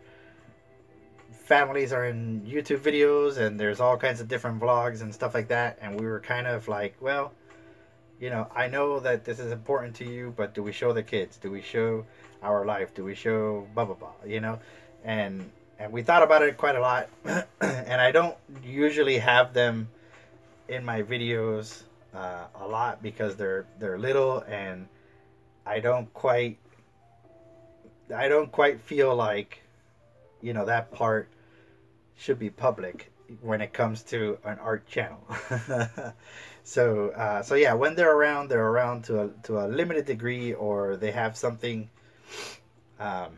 families are in YouTube videos and there's all kinds of different vlogs and stuff like that. And we were kind of like, well, I know that this is important to you, but do we show the kids? Do we show our life? Do we show blah, blah, blah, And we thought about it quite a lot. And I don't usually have them in my videos a lot because they're little, and I don't quite feel like that part should be public when it comes to an art channel. So yeah, when they're around to a limited degree, or they have something to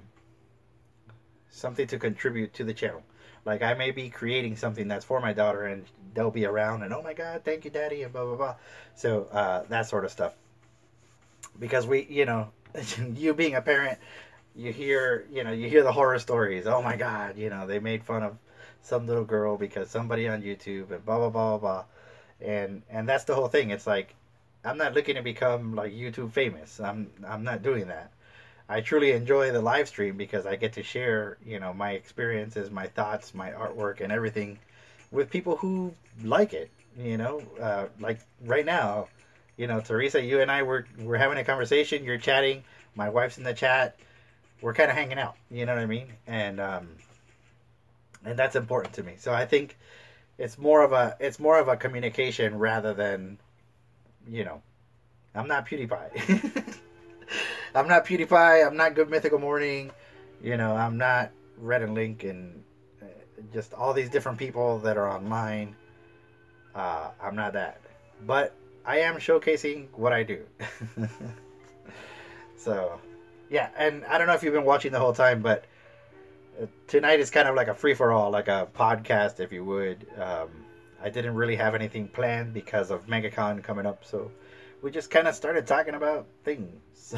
contribute to the channel. Like I may be creating something that's for my daughter, and they'll be around, and oh my God, thank you, Daddy, and blah blah blah. So that sort of stuff. Because you being a parent, you hear the horror stories. Oh my God, they made fun of some little girl because somebody on YouTube and blah blah blah blah. And that's the whole thing. It's like, I'm not looking to become like YouTube famous. I'm not doing that. I truly enjoy the live stream because I get to share, my experiences, my thoughts, my artwork, and everything with people who like it. Like right now, Teresa, you and I we're having a conversation. You're chatting. My wife's in the chat. We're kind of hanging out. You know what I mean? And that's important to me. So I think it's more of a communication rather than, I'm not PewDiePie. I'm not PewDiePie. I'm not Good Mythical Morning. I'm not Red and Link and just all these different people that are online. I'm not that. But I am showcasing what I do. So, yeah. And I don't know if you've been watching the whole time, but tonight is kind of like a free-for-all, like a podcast, if you would. I didn't really have anything planned because of Megacon coming up, so we just kind of started talking about things.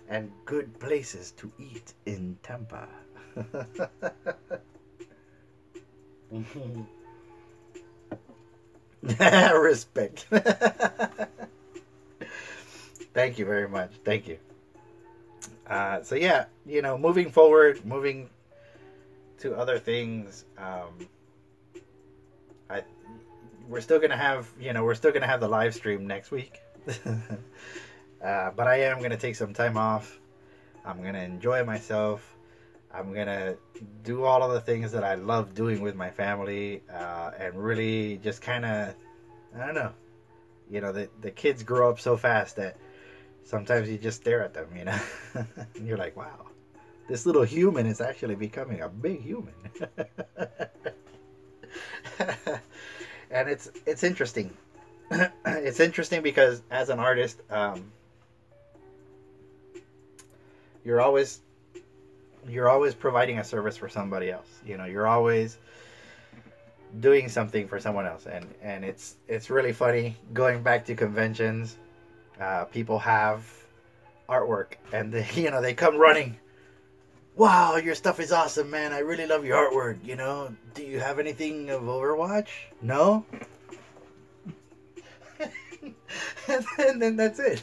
And good places to eat in Tampa. Respect. Thank you very much. Thank you. So yeah, moving forward, moving to other things. We're still gonna have the live stream next week. But I am gonna take some time off. I'm gonna enjoy myself. I'm gonna do all of the things that I love doing with my family, and really just kind of, I don't know, the kids grow up so fast that sometimes you just stare at them, and you're like, wow, this little human is actually becoming a big human. And it's interesting. It's interesting because as an artist, you're always providing a service for somebody else. You're always doing something for someone else, and it's really funny going back to conventions. People have artwork, and they come running. Wow, your stuff is awesome, man. I really love your artwork. Do you have anything of Overwatch? No. And then that's it.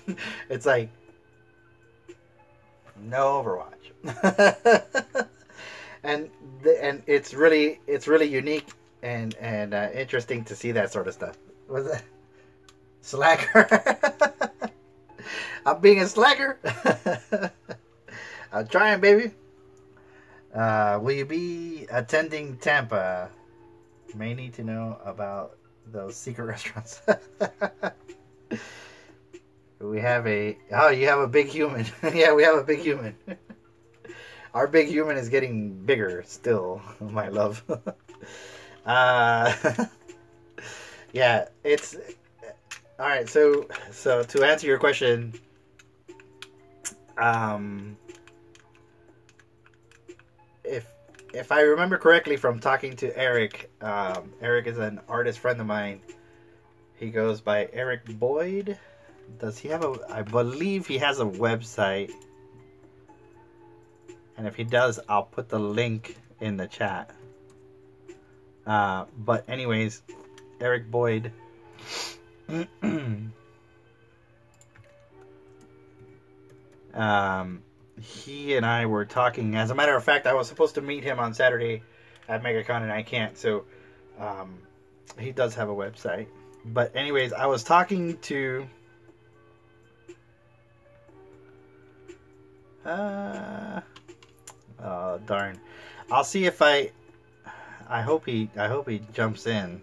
It's like, no Overwatch. and it's really unique and interesting to see that sort of stuff. Was that slacker? I'm being a slacker. I'm trying, baby. Will you be attending Tampa? May need to know about those secret restaurants. You have a big human. Yeah, we have a big human. Our big human is getting bigger still, my love. Yeah, it's all right. So to answer your question, if I remember correctly from talking to Eric, Eric is an artist friend of mine. He goes by Eric Boyd. Does he have I believe he has a website. And if he does, I'll put the link in the chat. But anyways, Eric Boyd. He and I were talking. As a matter of fact, I was supposed to meet him on Saturday at Megacon, and I can't. So, um, he does have a website. But anyways, I was talking to. Oh darn! I'll see if I. I hope he jumps in.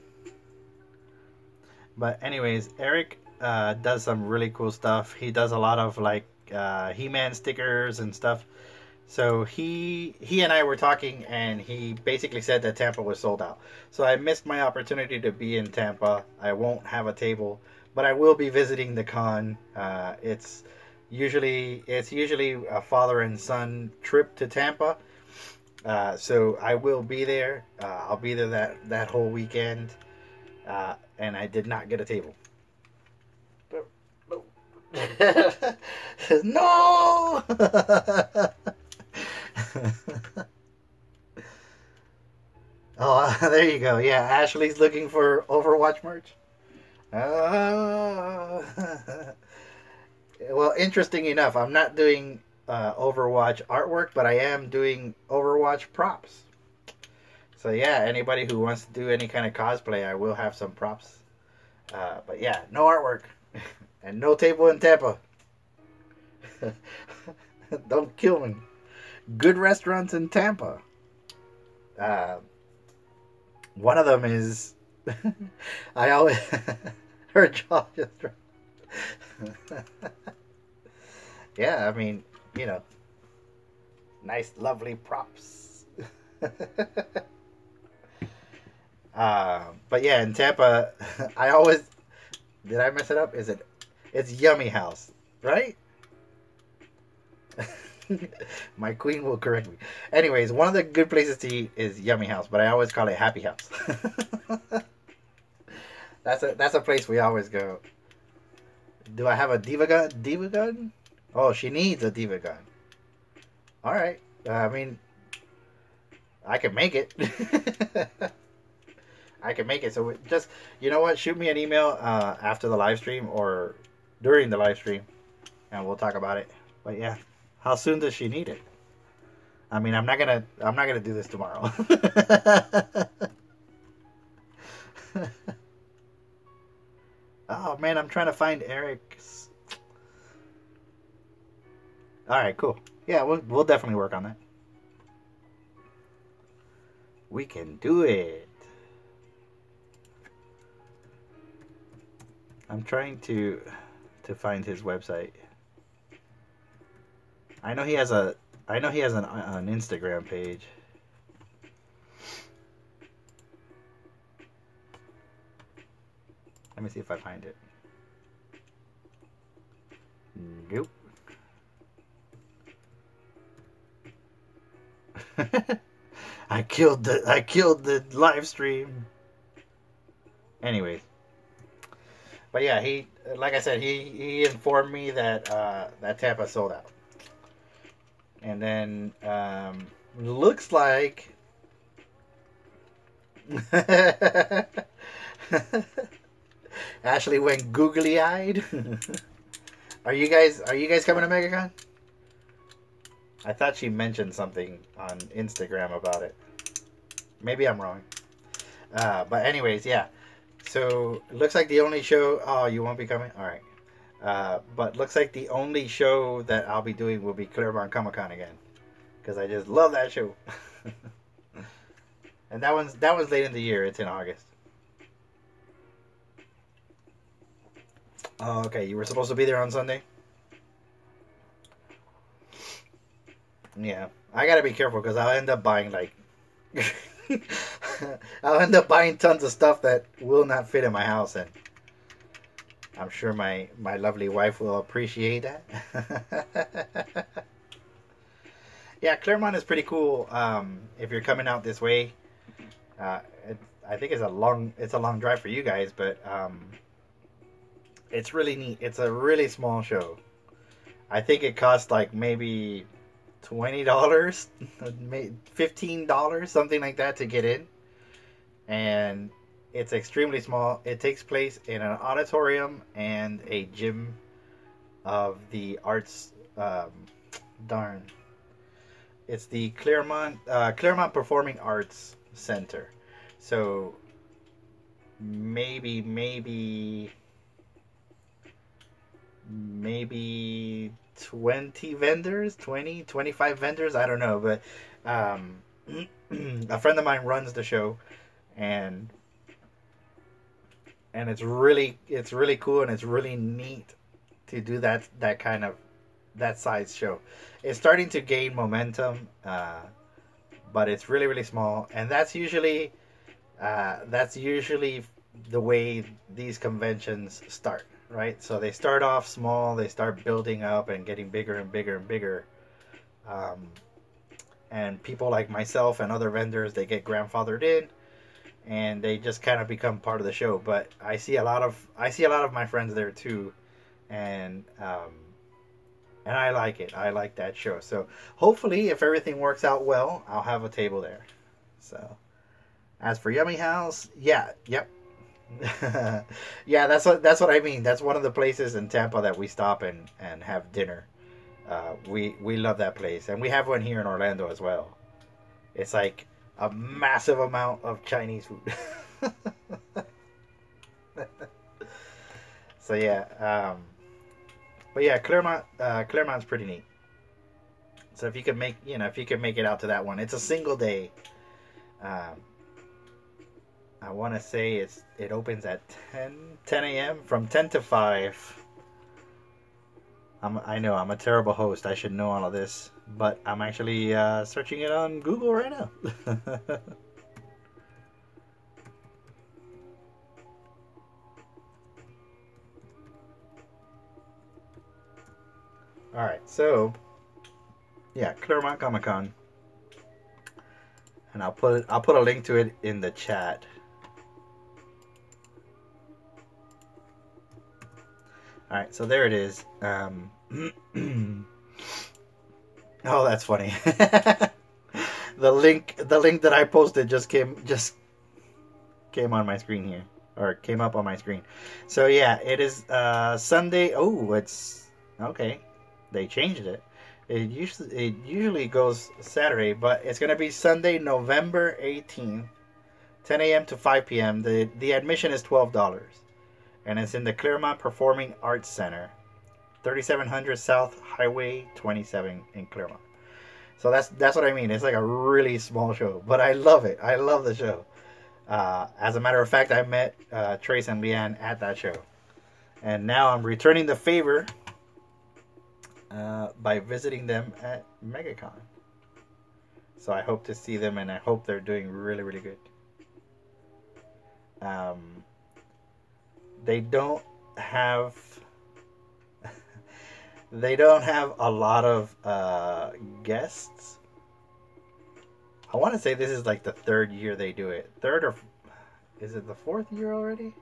But anyways, Eric does some really cool stuff. He does a lot of like He-Man stickers and stuff. So he and I were talking, and he basically said that Tampa was sold out. So I missed my opportunity to be in Tampa. I won't have a table, but I will be visiting the con. It's usually a father and son trip to Tampa. So I will be there. I'll be there that whole weekend. And I did not get a table. No. Oh, there you go. Yeah, Ashley's looking for Overwatch merch. Well, interesting enough, I'm not doing Overwatch artwork, but I am doing Overwatch props. So yeah, anybody who wants to do any kind of cosplay, I will have some props. But yeah, no artwork and no table in Tampa. Don't kill me. Good restaurants in Tampa. One of them is I always her jaw just dropped. Yeah, I mean, you know, nice, lovely props. But yeah, in Tampa, I always did I mess it up? It's Yummy House, right? My queen will correct me. Anyways, one of the good places to eat is Yummy House, but I always call it Happy House. That's a place we always go. Do I have a diva gun? Diva gun? Oh, she needs a diva gun. All right. I mean, I can make it. I can make it. So just, you know what? Shoot me an email after the live stream or during the live stream, and we'll talk about it. But yeah, how soon does she need it? I mean, I'm not gonna do this tomorrow. Oh man, I'm trying to find Eric's. All right, cool. Yeah, we'll definitely work on that. We can do it. I'm trying to find his website. I know he has an Instagram page. Let me see if I find it. Nope. I killed the live stream. Anyways. But yeah, he, like I said, he informed me that that Tampa sold out. And then looks like Ashley went googly eyed. Are you guys coming to MegaCon? I thought she mentioned something on Instagram about it. Maybe I'm wrong. But anyways, yeah. So it looks like the only show. Oh, you won't be coming. All right. But looks like the only show that I'll be doing will be Claremont Comic Con again, because I just love that show. And that one's late in the year. It's in August. Oh, okay. You were supposed to be there on Sunday? Yeah. I gotta be careful because I'll end up buying like I'll end up buying tons of stuff that will not fit in my house, and I'm sure my lovely wife will appreciate that. Yeah, Claremont is pretty cool. If you're coming out this way, I think it's a long drive for you guys, but it's really neat. It's a really small show. I think it costs like maybe $20, $15, something like that to get in. And It's extremely small. It takes place in an auditorium and a gym of the arts. Darn. It's the Claremont Performing Arts Center. So maybe 20 vendors, 20, 25 vendors, I don't know, but um, a friend of mine runs the show, and it's really cool, and it's really neat to do that kind of that size show. It's starting to gain momentum, but it's really really small, and that's usually the way these conventions start, right? So they start off small, they start building up and getting bigger and bigger and bigger. Um, and people like myself and other vendors, they get grandfathered in, and they just kind of become part of the show. But I see a lot of my friends there too, and I like it. I like that show. So hopefully, if everything works out well, I'll have a table there. So as for Yummy House, yeah, yep. Yeah, that's what I mean. That's one of the places in Tampa that we stop and have dinner. We love that place, and we have one here in Orlando as well. It's like a massive amount of Chinese food. So yeah, but yeah, Claremont's pretty neat. So if you can make it out to that one, it's a single day. Um, I want to say it opens at 10 a.m. from 10 to 5. I know I'm a terrible host. I should know all of this, but I'm actually searching it on Google right now. All right, so yeah, Claremont Comic Con, and I'll put a link to it in the chat. All right, so there it is. Oh, that's funny. The link that I posted just came on my screen here, or came up on my screen. So yeah, it is Sunday. Oh, it's okay. They changed it. It usually goes Saturday, but it's gonna be Sunday, November 18th, 10 a.m. to 5 p.m. The admission is $12, and it's in the Claremont Performing Arts Center, 3700 South Highway 27 in Claremont. So that's what I mean. It's like a really small show, but I love it. I love the show. As a matter of fact, I met Trace and Leanne at that show, and now I'm returning the favor by visiting them at Megacon. So I hope to see them, and I hope they're doing really really good. Um, they don't have they don't have a lot of guests. I want to say this is like the third year they do it. Third, or is it the fourth year already?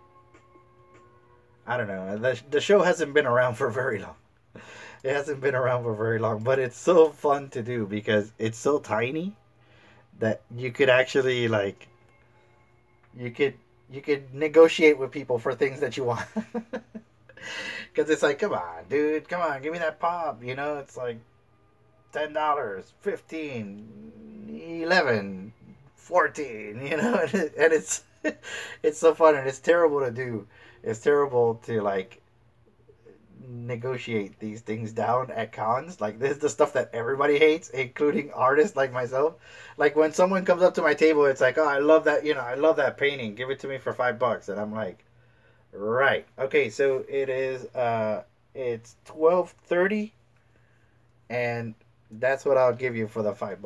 I don't know. The show hasn't been around for very long. It hasn't been around for very long, but it's so fun to do because it's so tiny that you could actually like you could you could negotiate with people for things that you want. Because it's like, come on, dude, come on, give me that pop. It's like $10, 15, 11, 14. And it's it's so fun, and it's terrible to do. It's terrible to like negotiate these things down at cons. Like, this is the stuff that everybody hates, including artists like myself. Like, when someone comes up to my table, it's like, oh, I love that, I love that painting, give it to me for $5. And I'm like, right, okay, so it's 12:30, and that's what I'll give you for the $5.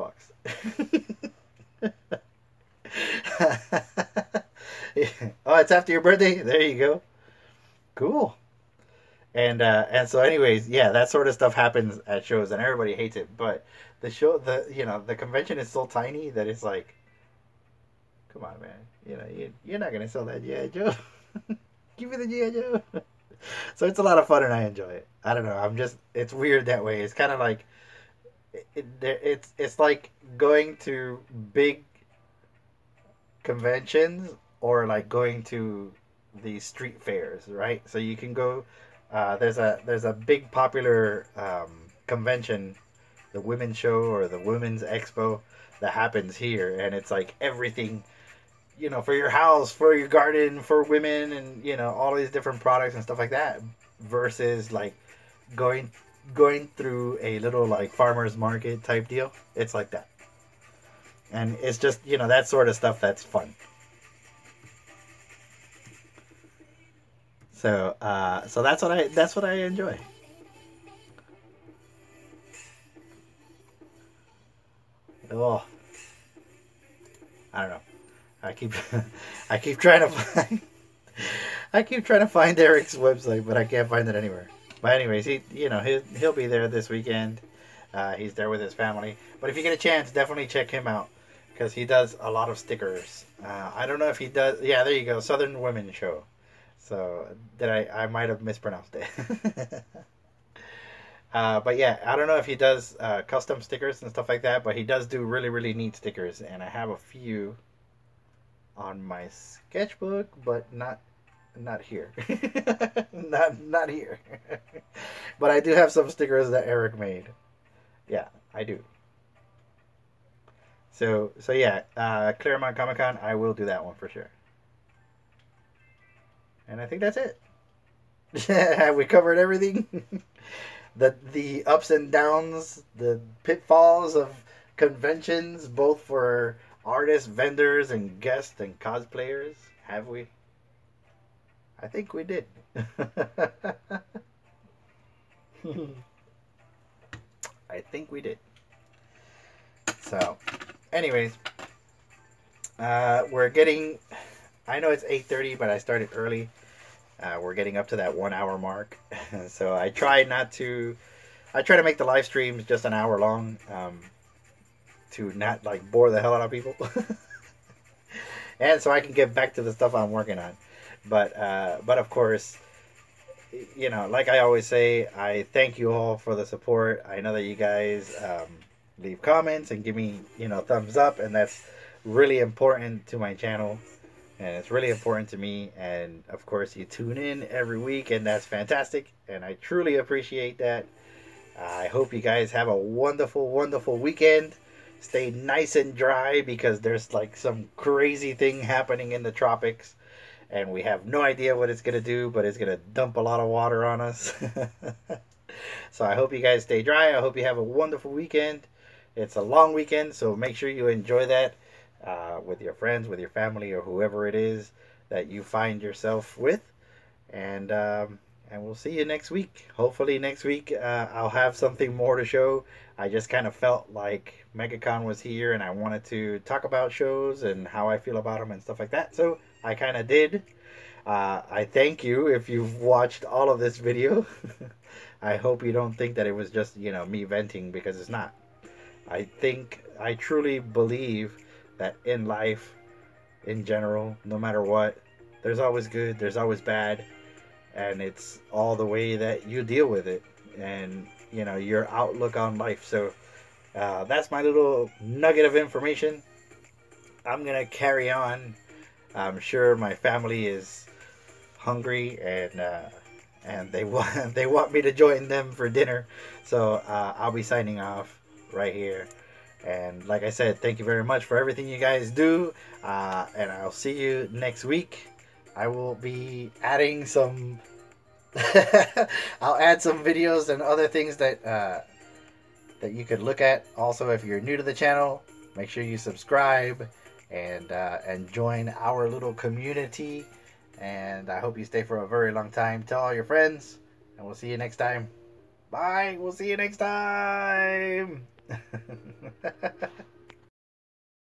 Oh, it's after your birthday? There you go. Cool. And so anyways, yeah, that sort of stuff happens at shows, and everybody hates it. But the convention is so tiny that it's like, come on, man, you're not gonna sell that GI Joe. Give me the GI Joe. So it's a lot of fun, and I enjoy it. I don't know. It's weird that way. It's kind of like it's like going to big conventions or like going to the street fairs, right? So you can go. There's a big popular convention, the women's show or the women's expo that happens here, and it's like everything, for your house, for your garden, for women, and all these different products and stuff like that. Versus like going going through a little like farmers market type deal. It's like that, and it's just that sort of stuff that's fun. So that's what I enjoy. Oh, I don't know. I keep I keep trying to find I keep trying to find Eric's website, but I can't find it anywhere. But anyways, he'll be there this weekend. He's there with his family. But if you get a chance, definitely check him out because he does a lot of stickers. I don't know if he does. Yeah, there you go, Southern Women Show. So did I might have mispronounced it. But yeah, I don't know if he does custom stickers and stuff like that, but he does do really, really neat stickers, and I have a few on my sketchbook, but not here. not here. But I do have some stickers that Eric made. Yeah, I do. So yeah, Claremont Comic Con, I will do that one for sure. And I think that's it. Have we covered everything? The ups and downs, the pitfalls of conventions, both for artists, vendors, and guests and cosplayers. Have we? I think we did. I think we did. So, anyways, we're getting. I know it's 8:30, but I started early. We're getting up to that 1 hour mark, so I try to make the live streams just an hour long, to not like bore the hell out of people, and so I can get back to the stuff I'm working on. But of course, like I always say, I thank you all for the support. I know that you guys leave comments and give me thumbs up, and that's really important to my channel. And it's really important to me. And of course, you tune in every week, and that's fantastic. And I truly appreciate that. I hope you guys have a wonderful, wonderful weekend. Stay nice and dry because there's like some crazy thing happening in the tropics. And we have no idea what it's going to do, but it's going to dump a lot of water on us. So I hope you guys stay dry. I hope you have a wonderful weekend. It's a long weekend, so make sure you enjoy that. With your friends, with your family, or whoever it is that you find yourself with, and we'll see you next week. Hopefully next week I'll have something more to show. I just kind of felt like Megacon was here, and I wanted to talk about shows and how I feel about them and stuff like that. So I kind of did. I thank you if you've watched all of this video. I hope you don't think that it was just me venting, because it's not. I truly believe that in life, in general, no matter what, there's always good, there's always bad, and it's all the way that you deal with it, and your outlook on life. So that's my little nugget of information. I'm gonna carry on. I'm sure my family is hungry, and they want me to join them for dinner. So I'll be signing off right here. And like I said, thank you very much for everything you guys do. And I'll see you next week. I will be adding some... I'll add some videos and other things that you could look at. Also, if you're new to the channel, make sure you subscribe and join our little community. And I hope you stay for a very long time. Tell all your friends, and we'll see you next time. Bye. We'll see you next time.